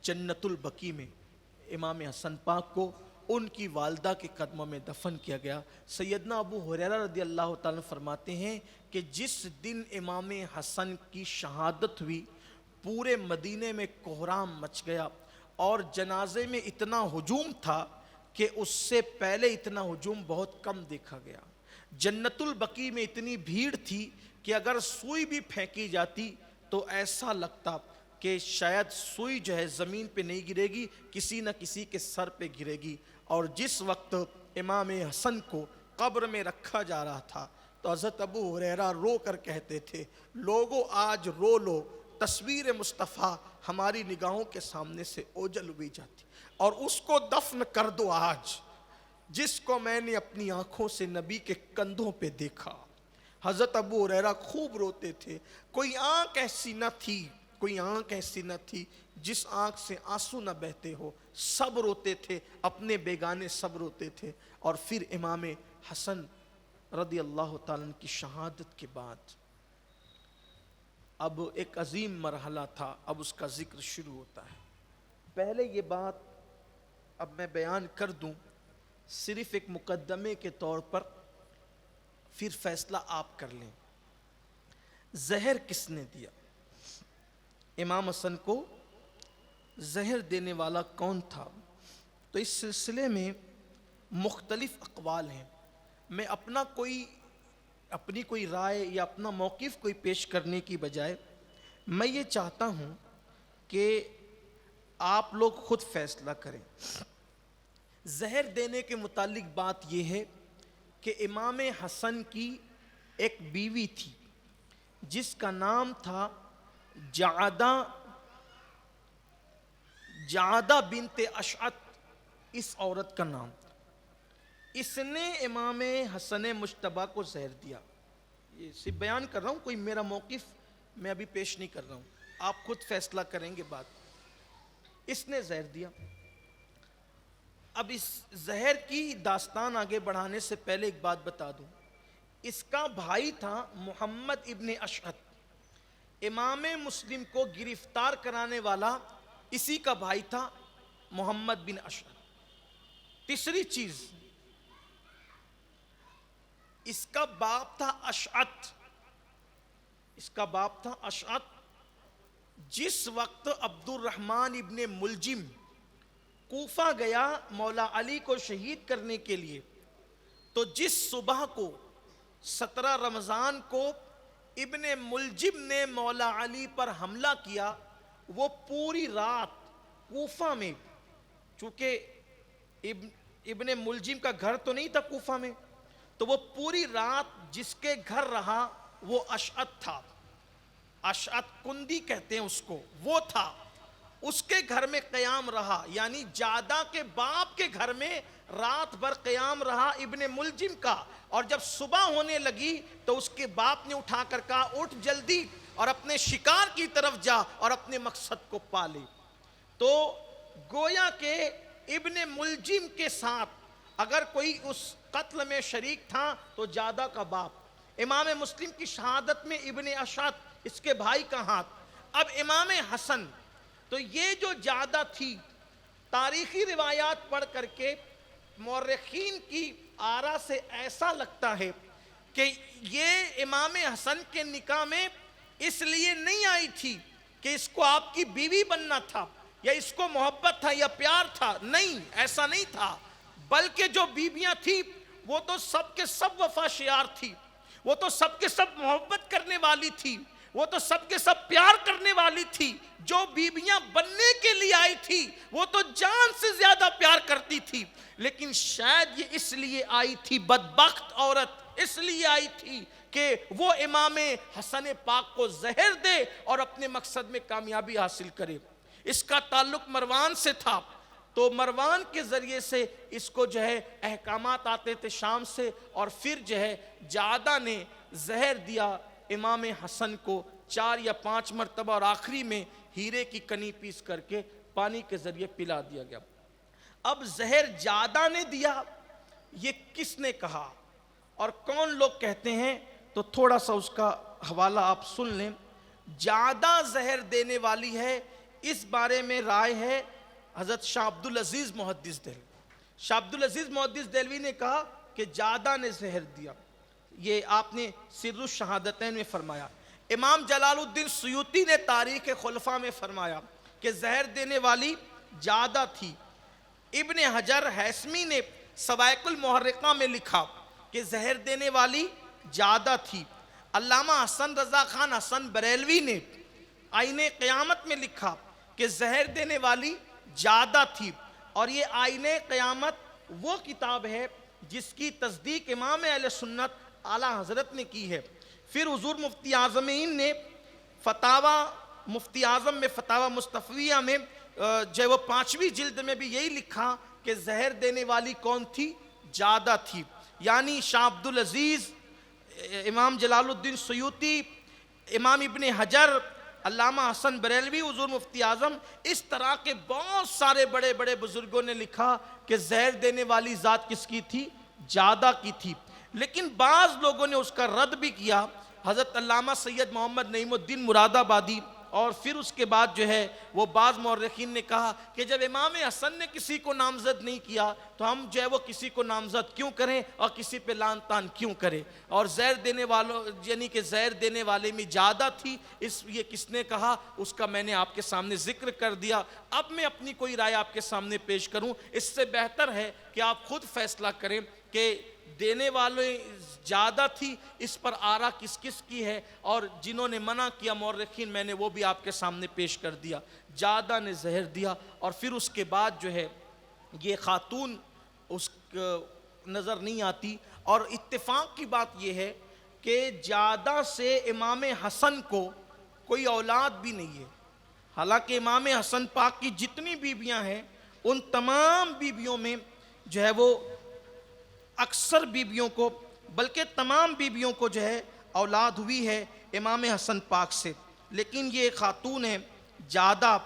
[SPEAKER 1] جنت البقیع میں امام حسن پاک کو ان کی والدہ کے قدموں میں دفن کیا گیا۔ سیدنا ابو ہریرہ رضی اللہ تعالیٰ فرماتے ہیں کہ جس دن امام حسن کی شہادت ہوئی پورے مدینے میں کوہرام مچ گیا، اور جنازے میں اتنا ہجوم تھا کہ اس سے پہلے اتنا ہجوم بہت کم دیکھا گیا۔ جنت البقیع میں اتنی بھیڑ تھی کہ اگر سوئی بھی پھینکی جاتی تو ایسا لگتا کہ شاید سوئی جو ہے زمین پہ نہیں گرے گی، کسی نہ کسی کے سر پہ گرے گی۔ اور جس وقت امام حسن کو قبر میں رکھا جا رہا تھا تو حضرت ابو ہریرہ رو کر کہتے تھے لوگو آج رو لو، تصویر مصطفیٰ ہماری نگاہوں کے سامنے سے اوجھل ہوئی جاتی، اور اس کو دفن کر دو آج جس کو میں نے اپنی آنکھوں سے نبی کے کندھوں پہ دیکھا۔ حضرت ابو ہریرہ خوب روتے تھے، کوئی آنکھ ایسی نہ تھی جس آنکھ سے آنسو نہ بہتے ہو، سب روتے تھے، اپنے بیگانے سب روتے تھے۔ اور پھر امام حسن رضی اللہ تعالیٰ عنہ کی شہادت کے بعد اب ایک عظیم مرحلہ تھا، اب اس کا ذکر شروع ہوتا ہے۔ پہلے یہ بات اب میں بیان کر دوں صرف ایک مقدمے کے طور پر، پھر فیصلہ آپ کر لیں۔ زہر کس نے دیا؟ امام حسن کو زہر دینے والا کون تھا؟ تو اس سلسلے میں مختلف اقوال ہیں۔ میں اپنی کوئی رائے یا اپنا موقف کوئی پیش کرنے کی بجائے میں یہ چاہتا ہوں کہ آپ لوگ خود فیصلہ کریں۔ زہر دینے کے متعلق بات یہ ہے کہ امام حسن کی ایک بیوی تھی جس کا نام تھا جعدہ بنت اشعث، اس عورت کا نام تھا۔ اس نے امام حسن مجتبیٰ کو زہر دیا۔ یہ صرف بیان کر رہا ہوں، کوئی میرا موقف میں ابھی پیش نہیں کر رہا ہوں، آپ خود فیصلہ کریں گے بات۔ اس نے زہر دیا۔ اب اس زہر کی داستان آگے بڑھانے سے پہلے ایک بات بتا دوں، اس کا بھائی تھا محمد ابن اشعث، امام مسلم کو گرفتار کرانے والا اسی کا بھائی تھا محمد بن اشعث۔ تیسری چیز، اس کا باپ تھا اشعث، اس کا باپ تھا اشعث۔ جس وقت عبد الرحمن ابن ملجم کوفہ گیا مولا علی کو شہید کرنے کے لیے، تو جس صبح کو 17 رمضان کو ابن ملجم نے مولا علی پر حملہ کیا، وہ پوری رات کوفہ میں، چونکہ ابن ملجم کا گھر تو نہیں تھا کوفہ میں، تو وہ پوری رات جس کے گھر رہا وہ اشعث تھا، اشعث کندی کہتے ہیں اس کو، وہ تھا، اس کے گھر میں قیام رہا، یعنی جعدہ کے باپ کے گھر میں رات بھر قیام رہا ابن ملجم کا۔ اور جب صبح ہونے لگی تو اس کے باپ نے اٹھا کر کہا اٹھ جلدی اور اپنے شکار کی طرف جا اور اپنے مقصد کو پا لے۔ تو گویا کہ ابن ملجم کے ساتھ اگر کوئی اس قتل میں شریک تھا تو جعدہ کا باپ، امام مسلم کی شہادت میں ابن اشعث اس کے بھائی کا ہاتھ۔ اب امام حسن، تو یہ جو جعدہ تھی، تاریخی روایات پڑھ کر کے مورخین کی آرا سے ایسا لگتا ہے کہ یہ امام حسن کے نکاح میں اس لیے نہیں آئی تھی کہ اس کو آپ کی بیوی بننا تھا یا اس کو محبت تھا یا پیار تھا، نہیں، ایسا نہیں تھا، بلکہ جو بیویاں تھیں وہ تو سب کے سب وفا شیار تھی، وہ تو سب کے سب محبت کرنے والی تھی، وہ تو سب کے سب پیار کرنے والی تھی۔ جو بیویاں بننے کے لیے آئی تھی وہ تو جان سے زیادہ پیار کرتی تھی، لیکن شاید یہ اس لیے آئی تھی، بدبخت عورت اس لیے آئی تھی کہ وہ امام حسن پاک کو زہر دے اور اپنے مقصد میں کامیابی حاصل کرے۔ اس کا تعلق مروان سے تھا، تو مروان کے ذریعے سے اس کو جو ہے احکامات آتے تھے شام سے، اور پھر جو ہے جعدہ نے زہر دیا امام حسن کو 4 یا 5 مرتبہ، اور آخری میں ہیرے کی کنی پیس کر کے پانی کے ذریعے پلا دیا گیا۔ اب زہر جعدہ نے دیا، یہ کس نے کہا اور کون لوگ کہتے ہیں، تو تھوڑا سا اس کا حوالہ آپ سن لیں۔ جعدہ زہر دینے والی ہے، اس بارے میں رائے ہے حضرت شاہ عبدالعزیز محدث دہلوی۔ شاہ عبدالعزیز محدث دہلوی نے کہا کہ جعدہ نے زہر دیا، یہ آپ نے سر الشہادتین میں فرمایا۔ امام جلال الدین سیوطی نے تاریخ خلفاء میں فرمایا کہ زہر دینے والی جعدہ تھی۔ ابن حجر ہیثمی نے سوائق المحرقہ میں لکھا کہ زہر دینے والی جعدہ تھی۔ علامہ حسن رضا خان حسن بریلوی نے آئین قیامت میں لکھا کہ زہر دینے والی جعدہ تھی، اور یہ آئین قیامت وہ کتاب ہے جس کی تصدیق امام اہل سنت اعلیٰ حضرت نے کی ہے۔ پھر حضور مفتی اعظمین نے فتاوی مفتی اعظم میں فتاوی مصطفیہ میں جو وہ 5ویں جلد میں بھی یہی لکھا کہ زہر دینے والی کون تھی؟ جعدہ تھی۔ یعنی شاہ عبدالعزیز، امام جلال الدین سیوطی، امام ابن حجر، علامہ حسن بریلوی، حضور مفتی اعظم، اس طرح کے بہت سارے بڑے بڑے بزرگوں نے لکھا کہ زہر دینے والی ذات کس کی تھی؟ جعدہ کی تھی۔ لیکن بعض لوگوں نے اس کا رد بھی کیا، حضرت علامہ سید محمد نعیم الدین مراد آبادی، اور پھر اس کے بعد جو ہے وہ بعض مورخین نے کہا کہ جب امام حسن نے کسی کو نامزد نہیں کیا تو ہم جو ہے وہ کسی کو نامزد کیوں کریں اور کسی پہ لان تان کیوں کریں۔ اور زہر دینے والوں، یعنی کہ زہر دینے والے میں جعدہ تھی، یہ کس نے کہا اس کا میں نے آپ کے سامنے ذکر کر دیا۔ اب میں اپنی کوئی رائے آپ کے سامنے پیش کروں، اس سے بہتر ہے کہ آپ خود فیصلہ کریں کہ دینے والے جعدہ تھی، اس پر آرا کس کس کی ہے، اور جنہوں نے منع کیا مورخین میں نے وہ بھی آپ کے سامنے پیش کر دیا۔ جعدہ نے زہر دیا، اور پھر اس کے بعد جو ہے یہ خاتون اس نظر نہیں آتی. اور اتفاق کی بات یہ ہے کہ زیادہ سے امام حسن کو کوئی اولاد بھی نہیں ہے. حالانکہ امام حسن پاک کی جتنی بیویاں ہیں ان تمام بیویوں میں جو ہے وہ اکثر بیویوں کو بلکہ تمام بیویوں کو جو ہے اولاد ہوئی ہے امام حسن پاک سے. لیکن یہ ایک خاتون ہے زیادہ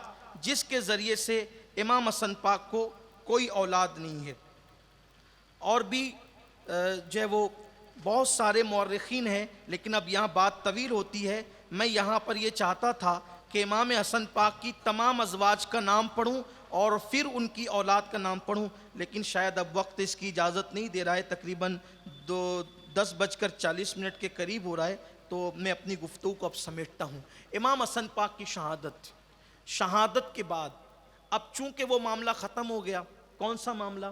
[SPEAKER 1] جس کے ذریعے سے امام حسن پاک کو کوئی اولاد نہیں ہے. اور بھی جو ہے وہ بہت سارے مورخین ہیں لیکن اب یہاں بات طویل ہوتی ہے. میں یہاں پر یہ چاہتا تھا کہ امام حسن پاک کی تمام ازواج کا نام پڑھوں اور پھر ان کی اولاد کا نام پڑھوں، لیکن شاید اب وقت اس کی اجازت نہیں دے رہا ہے. تقریباً 10:40 کے قریب ہو رہا ہے تو میں اپنی گفتگو کو اب سمیٹتا ہوں. امام حسن پاک کی شہادت کے بعد اب چونکہ وہ معاملہ ختم ہو گیا. کون سا معاملہ؟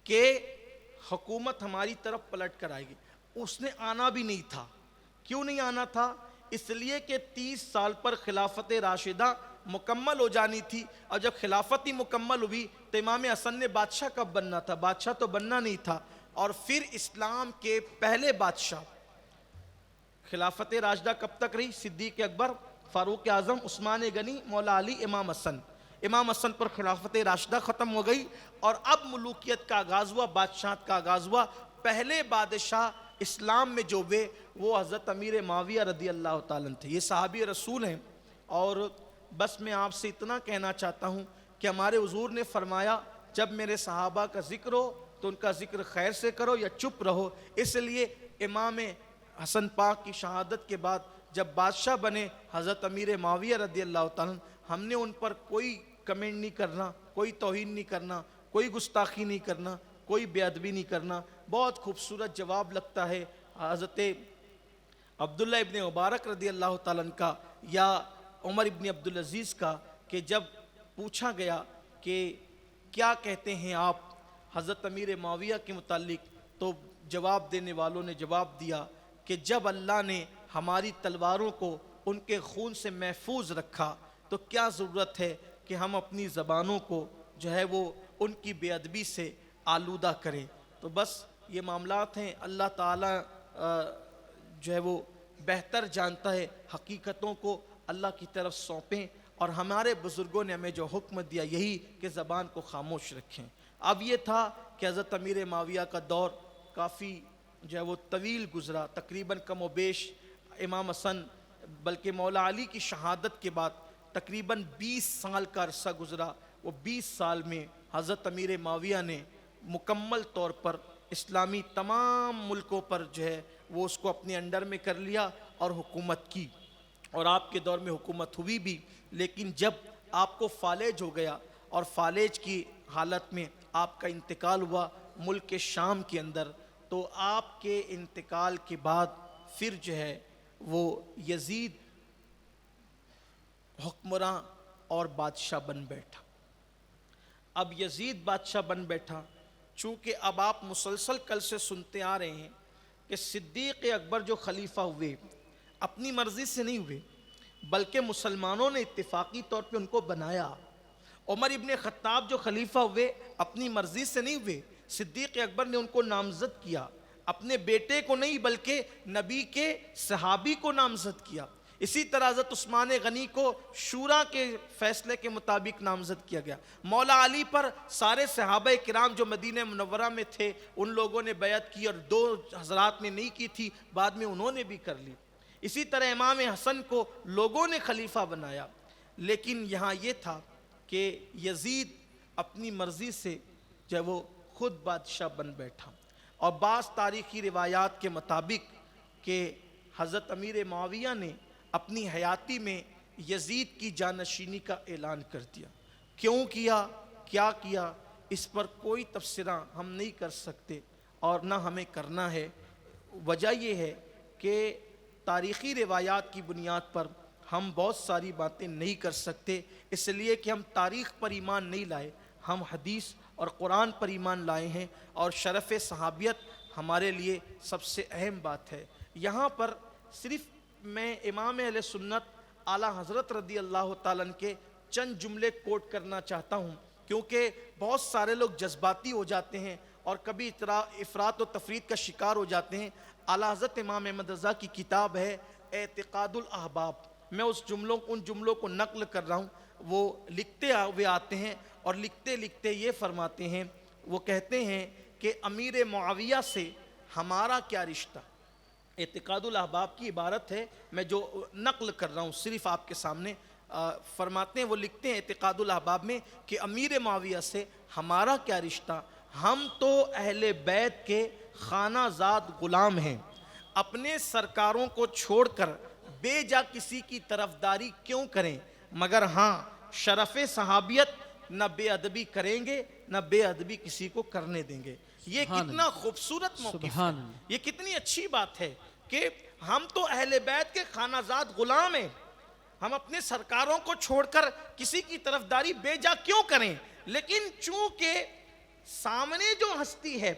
[SPEAKER 1] کہ حکومت ہماری طرف پلٹ کر آئے گی. اس نے آنا بھی نہیں تھا. کیوں نہیں آنا تھا؟ اس لیے کہ 30 سال پر خلافت راشدہ مکمل ہو جانی تھی، اور جب خلافت ہی مکمل ہوئی تو امام حسن نے بادشاہ کب بننا تھا؟ بادشاہ تو بننا نہیں تھا. اور پھر اسلام کے پہلے بادشاہ خلافت راشدہ کب تک رہی؟ صدیق اکبر، فاروق اعظم، عثمان غنی، مولا علی، امام حسن. امام حسن پر خلافت راشدہ ختم ہو گئی اور اب ملوکیت کا آغاز ہوا، بادشاہت کا آغاز ہوا. پہلے بادشاہ اسلام میں جو ہوئے وہ حضرت امیر معاویہ رضی اللہ تعالیٰ تھے. یہ صحابی رسول ہیں. اور بس میں آپ سے اتنا کہنا چاہتا ہوں کہ ہمارے حضور نے فرمایا جب میرے صحابہ کا ذکر ہو تو ان کا ذکر خیر سے کرو یا چپ رہو. اس لیے امام حسن پاک کی شہادت کے بعد جب بادشاہ بنے حضرت امیر معاویہ رضی اللہ تعالیٰ، ہم نے ان پر کوئی کمنٹ نہیں کرنا، کوئی توہین نہیں کرنا، کوئی گستاخی نہیں کرنا، کوئی بے ادبی نہیں کرنا. بہت خوبصورت جواب لگتا ہے حضرت عبداللہ ابن مبارک رضی اللہ تعالیٰ کا یا عمر ابن عبدالعزیز کا کہ جب پوچھا گیا کہ کیا کہتے ہیں آپ حضرت امیر معاویہ کے متعلق، تو جواب دینے والوں نے جواب دیا کہ جب اللہ نے ہماری تلواروں کو ان کے خون سے محفوظ رکھا تو کیا ضرورت ہے کہ ہم اپنی زبانوں کو جو ہے وہ ان کی بے ادبی سے آلودہ کریں. تو بس یہ معاملات ہیں. اللہ تعالیٰ جو ہے وہ بہتر جانتا ہے. حقیقتوں کو اللہ کی طرف سونپیں، اور ہمارے بزرگوں نے ہمیں جو حکم دیا یہی کہ زبان کو خاموش رکھیں. اب یہ تھا کہ حضرت امیر معاویہ کا دور کافی جو ہے وہ طویل گزرا. تقریباً کم و بیش امام حسن بلکہ مولا علی کی شہادت کے بعد تقریباً 20 سال کا عرصہ گزرا. وہ 20 سال میں حضرت امیر معاویہ نے مکمل طور پر اسلامی تمام ملکوں پر جو ہے وہ اس کو اپنے انڈر میں کر لیا اور حکومت کی. اور آپ کے دور میں حکومت ہوئی بھی، لیکن جب آپ کو فالج ہو گیا اور فالج کی حالت میں آپ کا انتقال ہوا ملک شام کے اندر، تو آپ کے انتقال کے بعد پھر جو ہے وہ یزید حکمراں اور بادشاہ بن بیٹھا. اب یزید بادشاہ بن بیٹھا. چونکہ اب آپ مسلسل کل سے سنتے آ رہے ہیں کہ صدیق اکبر جو خلیفہ ہوئے اپنی مرضی سے نہیں ہوئے بلکہ مسلمانوں نے اتفاقی طور پہ ان کو بنایا. عمر ابن خطاب جو خلیفہ ہوئے اپنی مرضی سے نہیں ہوئے، صدیق اکبر نے ان کو نامزد کیا. اپنے بیٹے کو نہیں بلکہ نبی کے صحابی کو نامزد کیا. اسی طرح حضرت عثمان غنی کو شورا کے فیصلے کے مطابق نامزد کیا گیا. مولا علی پر سارے صحابہ کرام جو مدینہ منورہ میں تھے ان لوگوں نے بیعت کی، اور 2 حضرات نے نہیں کی تھی بعد میں انہوں نے بھی کر لی. اسی طرح امام حسن کو لوگوں نے خلیفہ بنایا. لیکن یہاں یہ تھا کہ یزید اپنی مرضی سے جو وہ خود بادشاہ بن بیٹھا. اور بعض تاریخی روایات کے مطابق کہ حضرت امیر معاویہ نے اپنی حیاتی میں یزید کی جانشینی کا اعلان کر دیا. کیوں کیا، کیا کیا، اس پر کوئی تبصرہ ہم نہیں کر سکتے اور نہ ہمیں کرنا ہے. وجہ یہ ہے کہ تاریخی روایات کی بنیاد پر ہم بہت ساری باتیں نہیں کر سکتے، اس لیے کہ ہم تاریخ پر ایمان نہیں لائے، ہم حدیث اور قرآن پر ایمان لائے ہیں، اور شرف صحابیت ہمارے لیے سب سے اہم بات ہے. یہاں پر صرف میں امام اہل سنت اعلیٰ حضرت رضی اللہ تعالیٰ عنہ کے چند جملے کوٹ کرنا چاہتا ہوں کیونکہ بہت سارے لوگ جذباتی ہو جاتے ہیں اور کبھی افراط و تفرید کا شکار ہو جاتے ہیں۔ اعلیٰ حضرت امام احمد رضا کی کتاب ہے اعتقاد الاحباب، میں ان جملوں کو نقل کر رہا ہوں۔ وہ لکھتے ہوئے آتے ہیں اور لکھتے لکھتے یہ فرماتے ہیں، وہ کہتے ہیں کہ امیر معاویہ سے ہمارا کیا رشتہ۔ اعتقاد الاحباب کی عبارت ہے، میں جو نقل کر رہا ہوں صرف آپ کے سامنے۔ فرماتے ہیں، وہ لکھتے ہیں اعتقاد الاحباب میں کہ امیر معاویہ سے ہمارا کیا رشتہ، ہم تو اہل بیت کے خانہ زاد غلام ہیں، اپنے سرکاروں کو چھوڑ کر بے جا کسی کی طرفداری کیوں کریں، مگر ہاں شرف صحابیت نہ بے ادبی کریں گے نہ بے ادبی کسی کو کرنے دیں گے۔ یہ کتنا خوبصورت موقف ہے، یہ کتنی اچھی بات ہے کہ ہم تو اہل بیت کے خانہ زاد غلام ہیں، ہم اپنے سرکاروں کو چھوڑ کر کسی کی طرفداری بے جا کیوں کریں، لیکن چونکہ سامنے جو ہستی ہے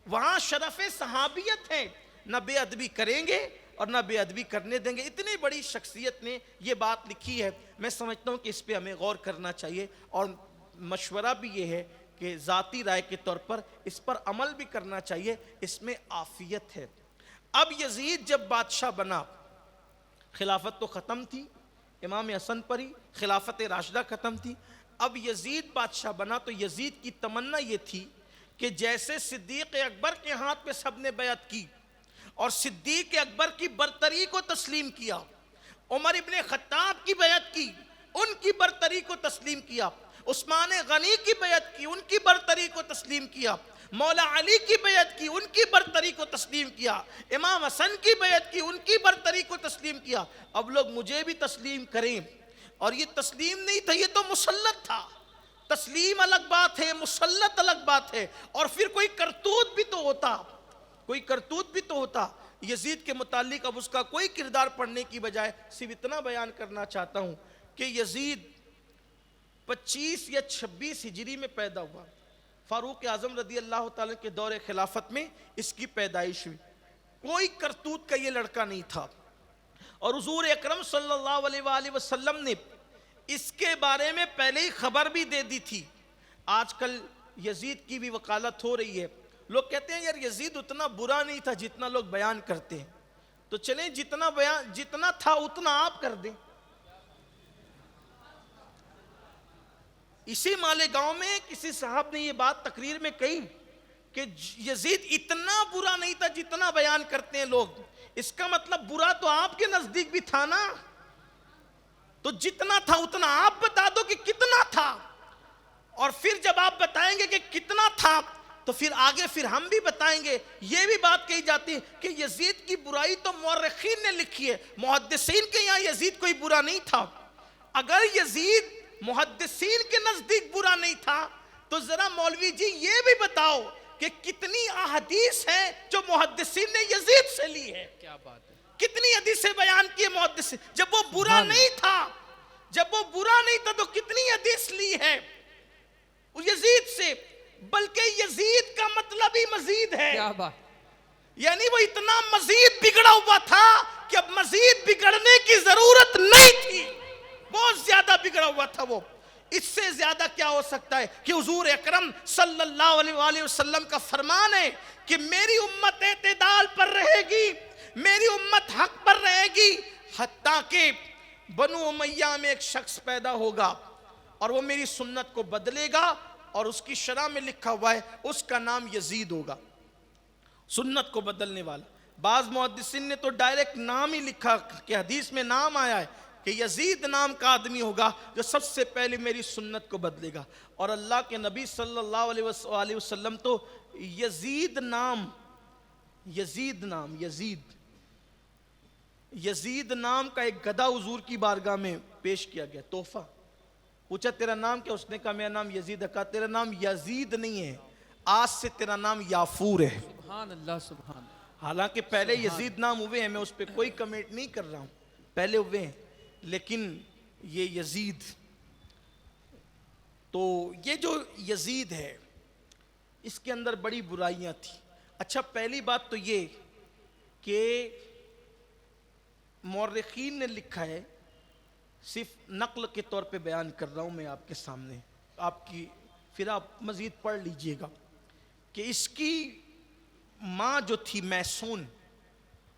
[SPEAKER 1] وہاں شرف صحابیت ہے، نہ بے ادبی کریں گے اور نہ بے ادبی کرنے دیں گے۔ اتنی بڑی شخصیت نے یہ بات لکھی ہے، میں سمجھتا ہوں کہ اس پہ ہمیں غور کرنا چاہیے، اور مشورہ بھی یہ ہے کہ ذاتی رائے کے طور پر اس پر عمل بھی کرنا چاہیے، اس میں عافیت ہے۔ اب یزید جب بادشاہ بنا، خلافت تو ختم تھی، امام حسن پر ہی خلافت راشدہ ختم تھی، اب یزید بادشاہ بنا تو یزید کی تمنا یہ تھی کہ جیسے صدیق اکبر کے ہاتھ پہ سب نے بیعت کی اور صدیق اکبر کی برتری کو تسلیم کیا، عمر ابن خطاب کی بیعت کی، ان کی برتری کو تسلیم کیا، عثمان غنی کی بیعت کی، ان کی برتری کو تسلیم کیا، مولا علی کی بیعت کی، ان کی برتری کو تسلیم کیا، امام حسن کی بیعت کی، ان کی برتری کو تسلیم کیا، اب لوگ مجھے بھی تسلیم کریں۔ اور یہ تسلیم نہیں تھا، یہ تو مسلط تھا۔ تسلیم الگ بات ہے، مسلط الگ بات ہے، اور پھر کوئی کرتوت بھی تو ہوتا، کوئی کرتوت بھی تو ہوتا۔ یزید کے متعلق اب اس کا کوئی کردار پڑھنے کی بجائے صرف اتنا بیان کرنا چاہتا ہوں کہ یزید 25 یا 26 ہجری میں پیدا ہوا، فاروق اعظم رضی اللہ تعالیٰ کے دور خلافت میں اس کی پیدائش ہوئی۔ کوئی کرتوت کا یہ لڑکا نہیں تھا، اور حضور اکرم صلی اللہ علیہ وآلہ وسلم نے اس کے بارے میں پہلے ہی خبر بھی دے دی تھی۔ آج کل یزید کی بھی وکالت ہو رہی ہے، لوگ کہتے ہیں یار یزید اتنا برا نہیں تھا جتنا لوگ بیان کرتے ہیں، تو چلیں جتنا تھا اتنا آپ کر دیں۔ اسی مالیگاؤں میں کسی صاحب نے یہ بات تقریر میں کہی کہ یزید اتنا برا نہیں تھا جتنا بیان کرتے ہیں لوگ، اس کا مطلب برا تو آپ کے نزدیک بھی تھا نا، تو جتنا تھا اتنا آپ بتا دو کہ کتنا تھا، اور پھر جب آپ بتائیں گے کہ کتنا تھا تو پھر آگے پھر ہم بھی بتائیں گے۔ یہ بھی بات کہی جاتی ہے کہ یزید کی برائی تو مورخین نے لکھی ہے، محدثین کے یہاں یزید کوئی برا نہیں تھا۔ اگر یزید محدثین کے نزدیک برا نہیں تھا تو ذرا مولوی جی یہ بھی بتاؤ کہ کتنی احادیث ہیں جو محدثین نے یزید سے لی ہے،
[SPEAKER 2] کیا بات ہے،
[SPEAKER 1] کتنی حدیثیں بیان کی ہے محدثین۔ جب وہ برا نہیں تھا، جب وہ برا نہیں تھا تو کتنی حدیث لی ہے یزید سے، بلکہ یزید کا مطلب ہی مزید ہے،
[SPEAKER 2] کیا بات،
[SPEAKER 1] یعنی وہ اتنا مزید بگڑا ہوا تھا کہ اب مزید بگڑنے کی ضرورت نہیں تھی، بہت زیادہ بگڑا ہوا تھا وہ۔ اس سے زیادہ کیا ہو سکتا ہے کہ حضور اکرم صلی اللہ علیہ وآلہ وسلم کا فرمان ہے کہ میری امت اعتدال پر رہے گی، میری امت حق پر رہے گی، حتیٰ کہ بنو امیہ میں ایک شخص پیدا ہوگا اور وہ میری سنت کو بدلے گا، اور اس کی شرح میں لکھا ہوا ہے اس کا نام یزید ہوگا، سنت کو بدلنے والا۔ بعض محدثین نے تو ڈائریکٹ نام ہی لکھا کہ حدیث میں نام آیا ہے کہ یزید نام کا آدمی ہوگا جو سب سے پہلے میری سنت کو بدلے گا۔ اور اللہ کے نبی صلی اللہ علیہ وسلم تو یزید نام کا ایک گدھا حضور کی بارگاہ میں پیش کیا گیا، تحفہ۔ پوچھا تیرا نام کیا؟ اس نے کہا میرا نام یزید ہے۔ کہا تیرا نام یزید نہیں ہے، آج سے تیرا نام یافور ہے۔
[SPEAKER 2] سبحان اللہ، سبحان اللہ۔
[SPEAKER 1] حالانکہ پہلے یزید نام ہوئے ہیں، میں اس پہ کوئی کمنٹ نہیں کر رہا ہوں، پہلے ہوئے ہیں، لیکن یہ یزید، تو یہ جو یزید ہے اس کے اندر بڑی برائیاں تھیں۔ اچھا، پہلی بات تو یہ کہ مورخین نے لکھا ہے، صرف نقل کے طور پہ بیان کر رہا ہوں میں آپ کے سامنے، آپ کی پھر آپ مزید پڑھ لیجئے گا کہ اس کی ماں جو تھی میسون،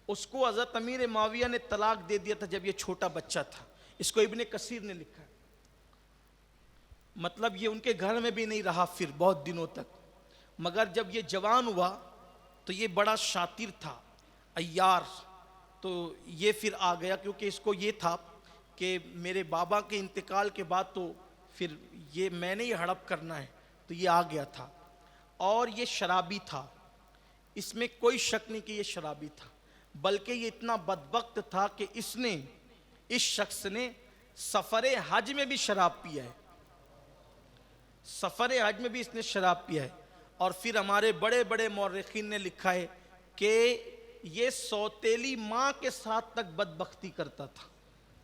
[SPEAKER 1] اس کو حضرت امیر معاویہ نے طلاق دے دیا تھا جب یہ چھوٹا بچہ تھا. اس کو ابن کثیر نے لکھا ہے. مطلب یہ ان کے گھر میں بھی نہیں رہا پھر بہت دنوں تک، مگر جب یہ جوان ہوا تو یہ بڑا شاطر تھا، عیار. تو یہ پھر آ گیا، کیونکہ اس کو یہ تھا کہ میرے بابا کے انتقال کے بعد تو پھر یہ میں نے یہ ہڑپ کرنا ہے، تو یہ آ گیا تھا. اور یہ شرابی تھا، اس میں کوئی شک نہیں کہ یہ شرابی تھا، بلکہ یہ اتنا بدبخت تھا کہ اس شخص نے سفر حج میں بھی شراب پیا ہے. سفر حج میں بھی اس نے شراب پیا ہے. اور پھر ہمارے بڑے بڑے مورخین نے لکھا ہے کہ یہ سوتیلی ماں کے ساتھ تک بدبختی کرتا تھا.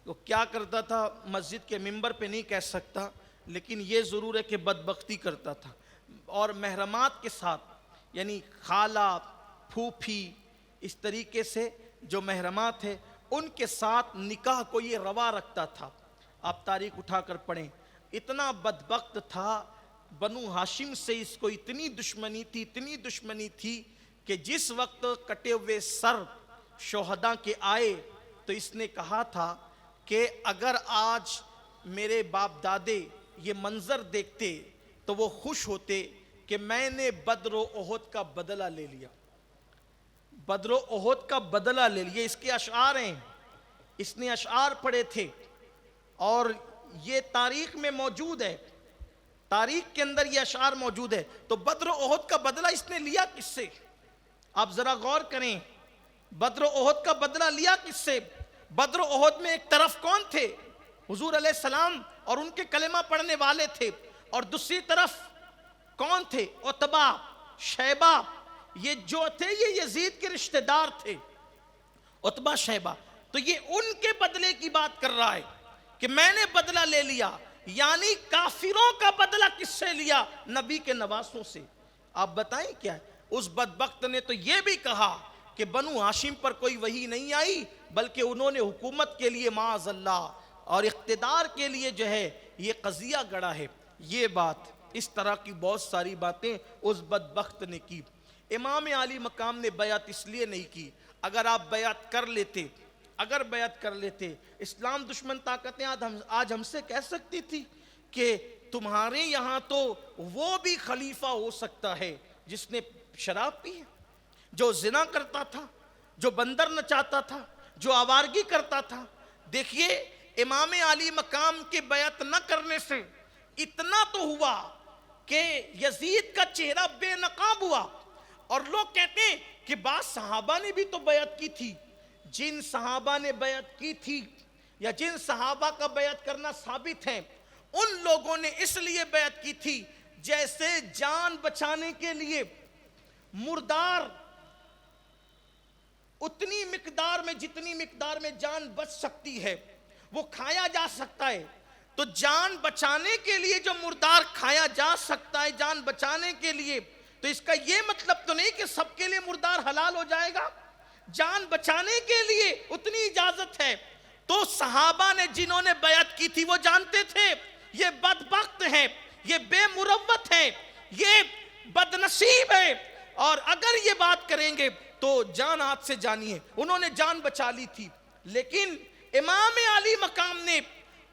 [SPEAKER 1] وہ کیا کرتا تھا مسجد کے ممبر پہ نہیں کہہ سکتا، لیکن یہ ضرور ہے کہ بدبختی کرتا تھا. اور محرمات کے ساتھ، یعنی خالہ، پھوپھی، اس طریقے سے جو محرمات ہے ان کے ساتھ نکاح کو یہ روا رکھتا تھا. آپ تاریخ اٹھا کر پڑھیں. اتنا بدبخت تھا، بنو ہاشم سے اس کو اتنی دشمنی تھی کہ جس وقت کٹے ہوئے سر شہداء کے آئے تو اس نے کہا تھا کہ اگر آج میرے باپ دادے یہ منظر دیکھتے تو وہ خوش ہوتے کہ میں نے بدر و احد کا بدلہ لے لیا. بدر و احد کا بدلہ لے لیا. اس کے اشعار ہیں، اس نے اشعار پڑھے تھے اور یہ تاریخ میں موجود ہے، تاریخ کے اندر یہ اشعار موجود ہے. تو بدر و احد کا بدلہ اس نے لیا کس سے؟ آپ ذرا غور کریں. بدر و احد کا بدلہ لیا کس سے؟ بدر و احد میں ایک طرف کون تھے؟ حضور علیہ السلام اور ان کے کلمہ پڑھنے والے تھے، اور دوسری طرف کون تھے؟ عتبہ، شیبہ. یہ جو تھے یہ یزید کے رشتہ دار تھے، عتبہ، شیبہ. تو یہ ان کے بدلے کی بات کر رہا ہے کہ میں نے بدلہ لے لیا. یعنی کافروں کا بدلہ کس سے لیا؟ نبی کے نواسوں سے. آپ بتائیں کیا ہے؟ اس بدبخت نے تو یہ بھی کہا کہ بنو ہاشم پر کوئی وحی نہیں آئی، بلکہ انہوں نے حکومت کے لیے معاذ اللہ اور اقتدار کے لیے جو ہے یہ قضیہ گڑا ہے. یہ بات، اس طرح کی بہت ساری باتیں اس بدبخت نے کی. امام عالی مقام نے بیعت اس لیے نہیں کی. اگر آپ بیعت کر لیتے، اسلام دشمن طاقتیں آج ہم سے کہہ سکتی تھی کہ تمہارے یہاں تو وہ بھی خلیفہ ہو سکتا ہے جس نے شراب پی ہے، جو زنا کرتا تھا، جو بندر نچاتا تھا، جو آوارگی کرتا تھا. دیکھیے امام علی مقام کی بیعت نہ کرنے سے اتنا تو ہوا کہ یزید کا چہرہ بے نقاب ہوا. اور لوگ کہتے ہیں کہ بعض صحابہ نے بھی تو بیعت کی تھی. جن صحابہ نے بیعت کی تھی یا جن صحابہ کا بیعت کرنا ثابت ہے، ان لوگوں نے اس لیے بیعت کی تھی جیسے جان بچانے کے لیے مردار اتنی مقدار میں، جتنی مقدار میں جان بچ سکتی ہے وہ کھایا جا سکتا ہے. تو جان بچانے کے لیے جو مردار کھایا جا سکتا ہے جان بچانے کے لیے، تو اس کا یہ مطلب تو نہیں کہ سب کے لیے مردار حلال ہو جائے گا. جان بچانے کے لیے اتنی اجازت ہے. تو صحابہ نے جنہوں نے بیعت کی تھی وہ جانتے تھے یہ بدبخت ہیں، یہ بے مروت ہیں، یہ بدنصیب ہیں، اور اگر یہ بات کریں گے تو جان ہاتھ سے جانی ہے. انہوں نے جان بچا لی تھی. لیکن امام علی مقام نے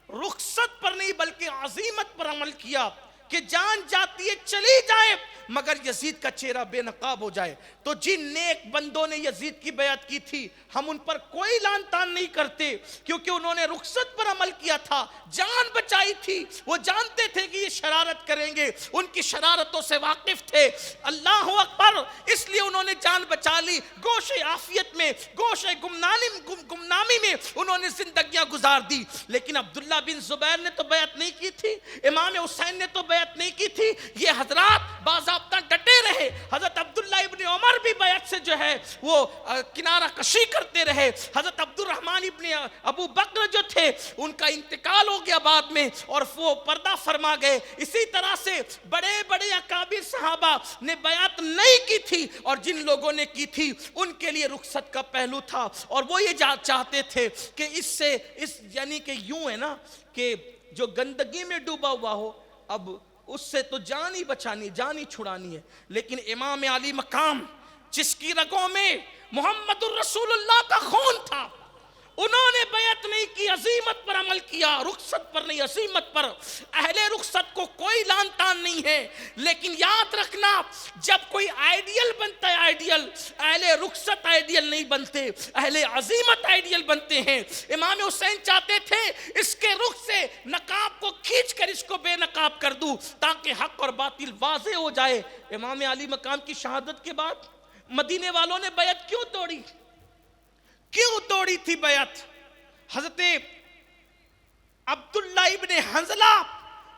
[SPEAKER 1] رخصت پر نہیں بلکہ عزیمت پر عمل کیا کہ جان جاتی ہے چلی جائے مگر یزید کا چہرہ بے نقاب ہو جائے. تو جن نیک بندوں نے یزید کی بیعت کی تھی ہم ان پر کوئی لعن طعن نہیں کرتے، کیونکہ انہوں نے رخصت پر عمل کیا تھا، جان بچائی تھی. وہ جانتے تھے کہ یہ شرارت کریں گے، ان کی شرارتوں سے واقف تھے. اللہ اکبر. اس لیے انہوں نے جان بچا لی. گوش عافیت میں، گوش گمنامی میں انہوں نے زندگیاں گزار دی. لیکن عبداللہ بن زبیر نے تو بیعت نہیں کی تھی، امام حسین نے تو بیعت نہیں کی تھی. یہ حضرات باضابطہ ڈٹے رہے. حضرت عبداللہ ابن عمر بھی بیعت سے جو ہے وہ کنارہ کشی کرتے رہے. حضرت عبد الرحمن ابن ابو بکر جو تھے ان کا انتقال ہو گیا بعد میں اور وہ پردہ فرما گئے. اسی طرح سے بڑے بڑے اکابر صحابہ نے بیعت نہیں کی تھی، اور جن لوگوں نے کی تھی ان کے لیے رخصت کا پہلو تھا، اور وہ یہ چاہتے تھے کہ اس سے یعنی کہ یوں ہے نا کہ جو گندگی میں ڈوبا ہوا ہو اب اس سے تو جان ہی بچانی، جان ہی چھڑانی ہے۔ لیکن امام علی مقام جس کی رگوں میں محمد الرسول اللہ کا خون تھا، انہوں نے بیعت نہیں کی، عزیمت پر عمل کیا، رخصت پر نہیں، عزیمت پر۔ اہل رخصت کو کوئی لان تان نہیں ہے، لیکن یاد رکھنا جب کوئی آئیڈیل بنتا ہے آئیڈیل، اہل رخصت آئیڈیل نہیں بنتے، اہل عزیمت آئیڈیل بنتے ہیں۔ امام حسین چاہتے تھے اس کے رخ سے نقاب کو کھینچ کر اس کو بے نقاب کر دوں تاکہ حق اور باطل واضح ہو جائے۔ امام علی مقام کی شہادت کے بعد مدینے والوں نے بیعت کیوں توڑی؟ کیوں توڑی تھی بیعت؟ حضرت عبداللہ ابن حنظلہ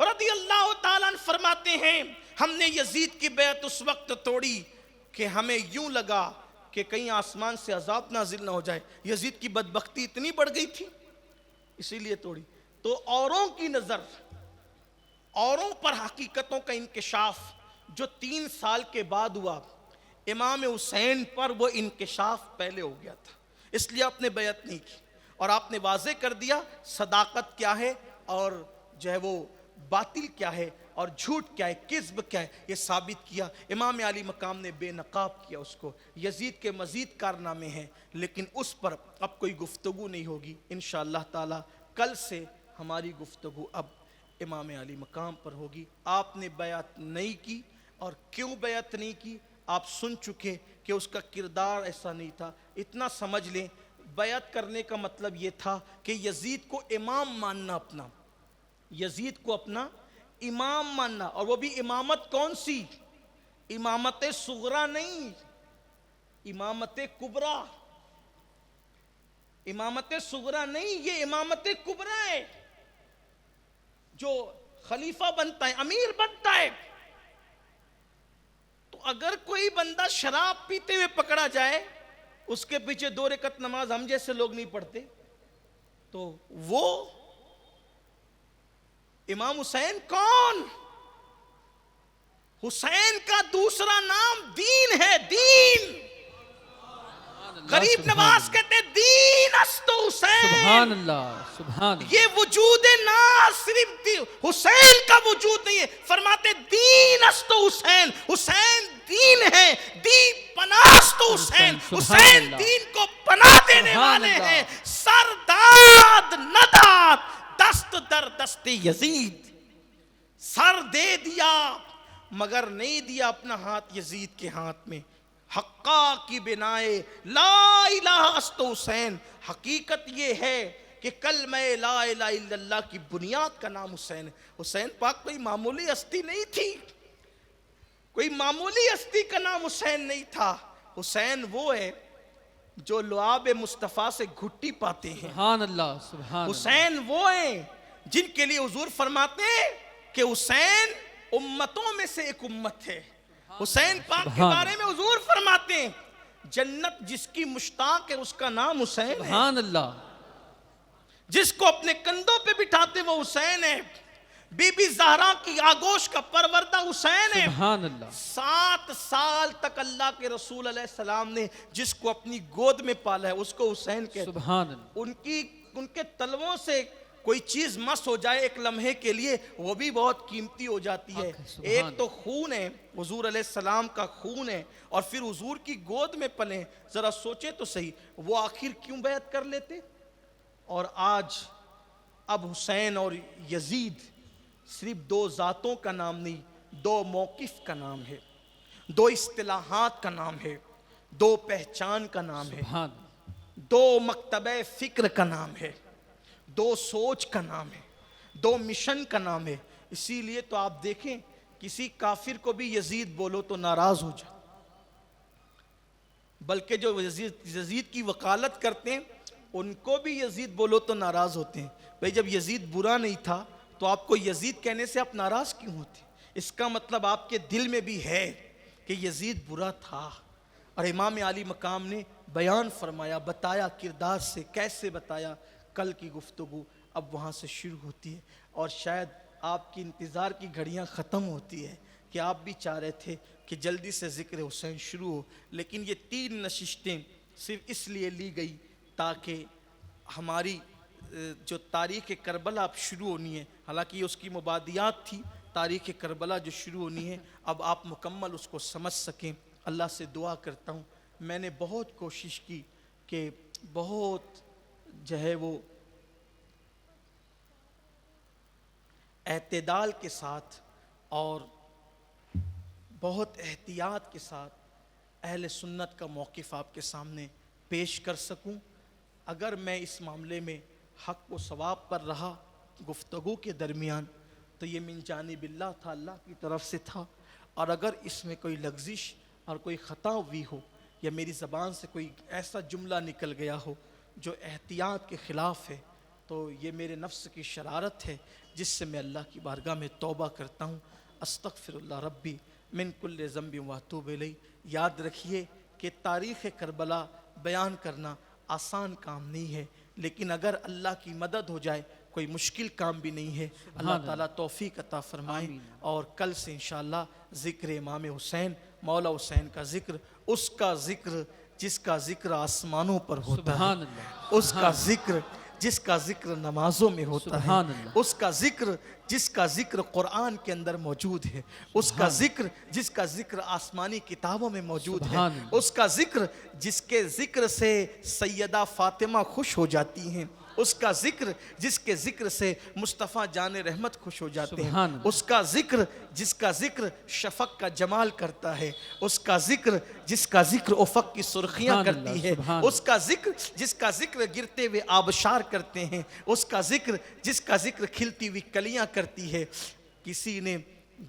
[SPEAKER 1] رضی اللہ تعالیٰ عنہ فرماتے ہیں ہم نے یزید کی بیعت اس وقت توڑی کہ ہمیں یوں لگا کہ کہیں آسمان سے عذاب نازل نہ ہو جائے۔ یزید کی بدبختی اتنی بڑھ گئی تھی، اسی لیے توڑی۔ تو اوروں کی نظر، اوروں پر حقیقتوں کا انکشاف جو 3 سال کے بعد ہوا، امام حسین پر وہ انکشاف پہلے ہو گیا تھا، اس لیے آپ نے بیعت نہیں کی، اور آپ نے واضح کر دیا صداقت کیا ہے اور جو ہے وہ باطل کیا ہے اور جھوٹ کیا ہے، کذب کیا ہے، یہ ثابت کیا۔ امام علی مقام نے بے نقاب کیا اس کو۔ یزید کے مزید کارنامے ہیں لیکن اس پر اب کوئی گفتگو نہیں ہوگی انشاءاللہ تعالی۔ کل سے ہماری گفتگو اب امام علی مقام پر ہوگی۔ آپ نے بیعت نہیں کی، اور کیوں بیعت نہیں کی آپ سن چکے کہ اس کا کردار ایسا نہیں تھا۔ اتنا سمجھ لیں بیعت کرنے کا مطلب یہ تھا کہ یزید کو امام ماننا، اپنا یزید کو اپنا امام ماننا، اور وہ بھی امامت کون سی؟ امامت صغرا نہیں، امامت کبرا۔ امامت صغرا نہیں، یہ امامت کبرا ہے، جو خلیفہ بنتا ہے، امیر بنتا ہے۔ تو اگر کوئی بندہ شراب پیتے ہوئے پکڑا جائے، اس کے پیچھے 2 رکعت نماز ہم جیسے لوگ نہیں پڑھتے، تو وہ امام حسین کون؟ حسین کا دوسرا نام دین ہے، دین۔ غریب نواز کہتے ہیں دین است حسین،
[SPEAKER 2] سبحان اللہ، سبحان اللہ۔
[SPEAKER 1] یہ وجود نہ صرف حسین کا وجود نہیں ہے، فرماتے دین است حسین، حسین دین ہے، دین پناست حسین، حسین دین کو پناہ دینے والے ہیں۔ سرداد نداد دست در دست یزید، سر دے دیا مگر نہیں دیا اپنا ہاتھ یزید کے ہاتھ میں۔ حقا کی بنائے لا الہ است حسین، حقیقت یہ ہے کہ کلمہ لا الہ الا اللہ کی بنیاد کا نام حسین ہے۔ حسین پاک کوئی معمولی ہستی نہیں تھی، کوئی معمولی ہستی کا نام حسین نہیں تھا۔ حسین وہ ہے جو لعاب مصطفیٰ سے گھٹی پاتے ہیں۔
[SPEAKER 2] سبحان اللہ، سبحان اللہ۔
[SPEAKER 1] حسین وہ ہیں جن کے لیے حضور فرماتے ہیں کہ حسین امتوں میں سے ایک امت ہے۔ حسین پاک کے بارے میں حضور فرماتے ہیں جنت جس کی مشتاق ہے اس کا نام حسین ہے،
[SPEAKER 2] سبحان اللہ۔
[SPEAKER 1] جس کو اپنے کندھوں پہ بٹھاتے وہ حسین ہے، بی بی زہرا کی آگوش کا پروردہ حسین ہے۔
[SPEAKER 2] سبحان اللہ۔
[SPEAKER 1] 7 سال تک اللہ کے رسول علیہ السلام نے جس کو اپنی گود میں پالا ہے اس کو حسین کہتے ہیں۔
[SPEAKER 2] سبحان اللہ۔
[SPEAKER 1] ان کے تلووں سے کوئی چیز مس ہو جائے ایک لمحے کے لیے وہ بھی بہت قیمتی ہو جاتی ہے۔ ایک تو خون ہے، حضور علیہ السلام کا خون ہے، اور پھر حضور کی گود میں پلیں۔ ذرا سوچے تو صحیح وہ آخر کیوں بیعت کر لیتے؟ اور آج اب حسین اور یزید صرف 2 ذاتوں کا نام نہیں، 2 موقف کا نام ہے، 2 اصطلاحات کا نام ہے، 2 پہچان کا نام ہے،
[SPEAKER 2] سبحان
[SPEAKER 1] 2 مکتبہ فکر کا نام ہے، 2 سوچ کا نام ہے، 2 مشن کا نام ہے۔ اسی لیے تو آپ دیکھیں کسی کافر کو بھی یزید بولو تو ناراض ہو جائے، بلکہ جو یزید کی وکالت کرتے ہیں ان کو بھی یزید بولو تو ناراض ہوتے ہیں۔ بھئی جب یزید برا نہیں تھا تو آپ کو یزید کہنے سے آپ ناراض کیوں ہوتے؟ اس کا مطلب آپ کے دل میں بھی ہے کہ یزید برا تھا، اور امام علی مقام نے بیان فرمایا، بتایا کردار سے، کیسے بتایا۔ کل کی گفتگو اب وہاں سے شروع ہوتی ہے، اور شاید آپ کی انتظار کی گھڑیاں ختم ہوتی ہے کہ آپ بھی چاہ رہے تھے کہ جلدی سے ذکر حسین شروع ہو، لیکن یہ 3 نشستیں صرف اس لیے لی گئی تاکہ ہماری جو تاریخ کربلا اب شروع ہونی ہے، حالانکہ یہ اس کی مبادیات تھی، تاریخ کربلا جو شروع ہونی ہے اب آپ مکمل اس کو سمجھ سکیں. اللہ سے دعا کرتا ہوں. میں نے بہت کوشش کی کہ بہت جو ہے وہ اعتدال کے ساتھ اور بہت احتیاط کے ساتھ اہل سنت کا موقف آپ کے سامنے پیش کر سکوں. اگر میں اس معاملے میں حق و ثواب پر رہا گفتگو کے درمیان تو یہ من جانب اللہ تھا، اللہ کی طرف سے تھا. اور اگر اس میں کوئی لغزش اور کوئی خطا ہوئی ہو یا میری زبان سے کوئی ایسا جملہ نکل گیا ہو جو احتیاط کے خلاف ہے تو یہ میرے نفس کی شرارت ہے جس سے میں اللہ کی بارگاہ میں توبہ کرتا ہوں. استغفر اللہ ربی من کل ذنب واتوب الیہ. یاد رکھیے کہ تاریخ کربلا بیان کرنا آسان کام نہیں ہے، لیکن اگر اللہ کی مدد ہو جائے کوئی مشکل کام بھی نہیں ہے. اللہ تعالیٰ توفیق عطا فرمائے. اور کل سے انشاءاللہ ذکر امام حسین مولا حسین کا ذکر، اس کا ذکر جس کا ذکر آسمانوں پر ہوتا ہے، اس کا ذکر جس کا ذکر نمازوں میں ہوتا ہے، اس کا ذکر جس کا ذکر قرآن کے اندر موجود ہے، اس کا ذکر جس کا ذکر آسمانی کتابوں میں موجود ہے، اس کا ذکر جس کے ذکر سے سیدہ فاطمہ خوش ہو جاتی ہیں، اس کا ذکر جس کے ذکر سے مصطفیٰ جان رحمت خوش ہو جاتے ہیں، اس کا ذکر جس کا ذکر شفق کا جمال کرتا ہے، اس کا ذکر جس کا ذکر افق کی سرخیاں کرتی ہے، اس کا ذکر جس کا ذکر گرتے ہوئے آبشار کرتے ہیں، اس کا ذکر جس کا ذکر کھلتی ہوئی کلیاں کرتی ہے. کسی نے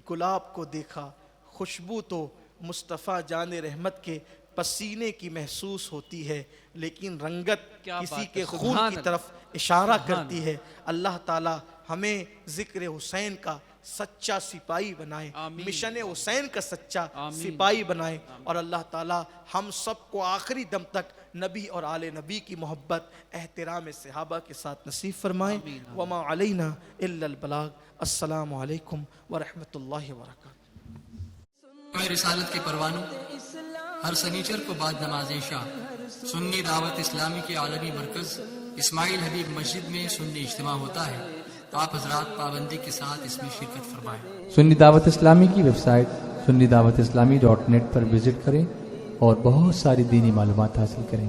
[SPEAKER 1] گلاب کو دیکھا، خوشبو تو مصطفیٰ جان رحمت کے پسینے کی محسوس ہوتی ہے، لیکن رنگت کسی کے خون کی طرف اشارہ کرتی ہے. اللہ تعالی ہمیں ذکر حسین کا سچا سپاہی بنائے، مشن حسین کا سچا سپاہی بنائے، اور اللہ تعالی ہم سب کو آخری دم تک نبی اور آل نبی کی محبت احترام صحابہ کے ساتھ نصیب فرمائے. وما علینا الا البلاغ. السلام علیکم ورحمۃ اللہ وبرکاتہ.
[SPEAKER 3] رسالت کے پروانوں ہر سنیچر کو بعد نماز عشاء سنی دعوت اسلامی کے عالمی مرکز اسماعیل حبیب مسجد میں سنی اجتماع ہوتا ہے. آپ حضرات پابندی کے ساتھ اس میں شرکت فرمائیں.
[SPEAKER 4] سنی دعوت اسلامی کی ویب سائٹ sunnidawatisllami.net پر وزٹ کریں اور بہت ساری دینی معلومات حاصل کریں.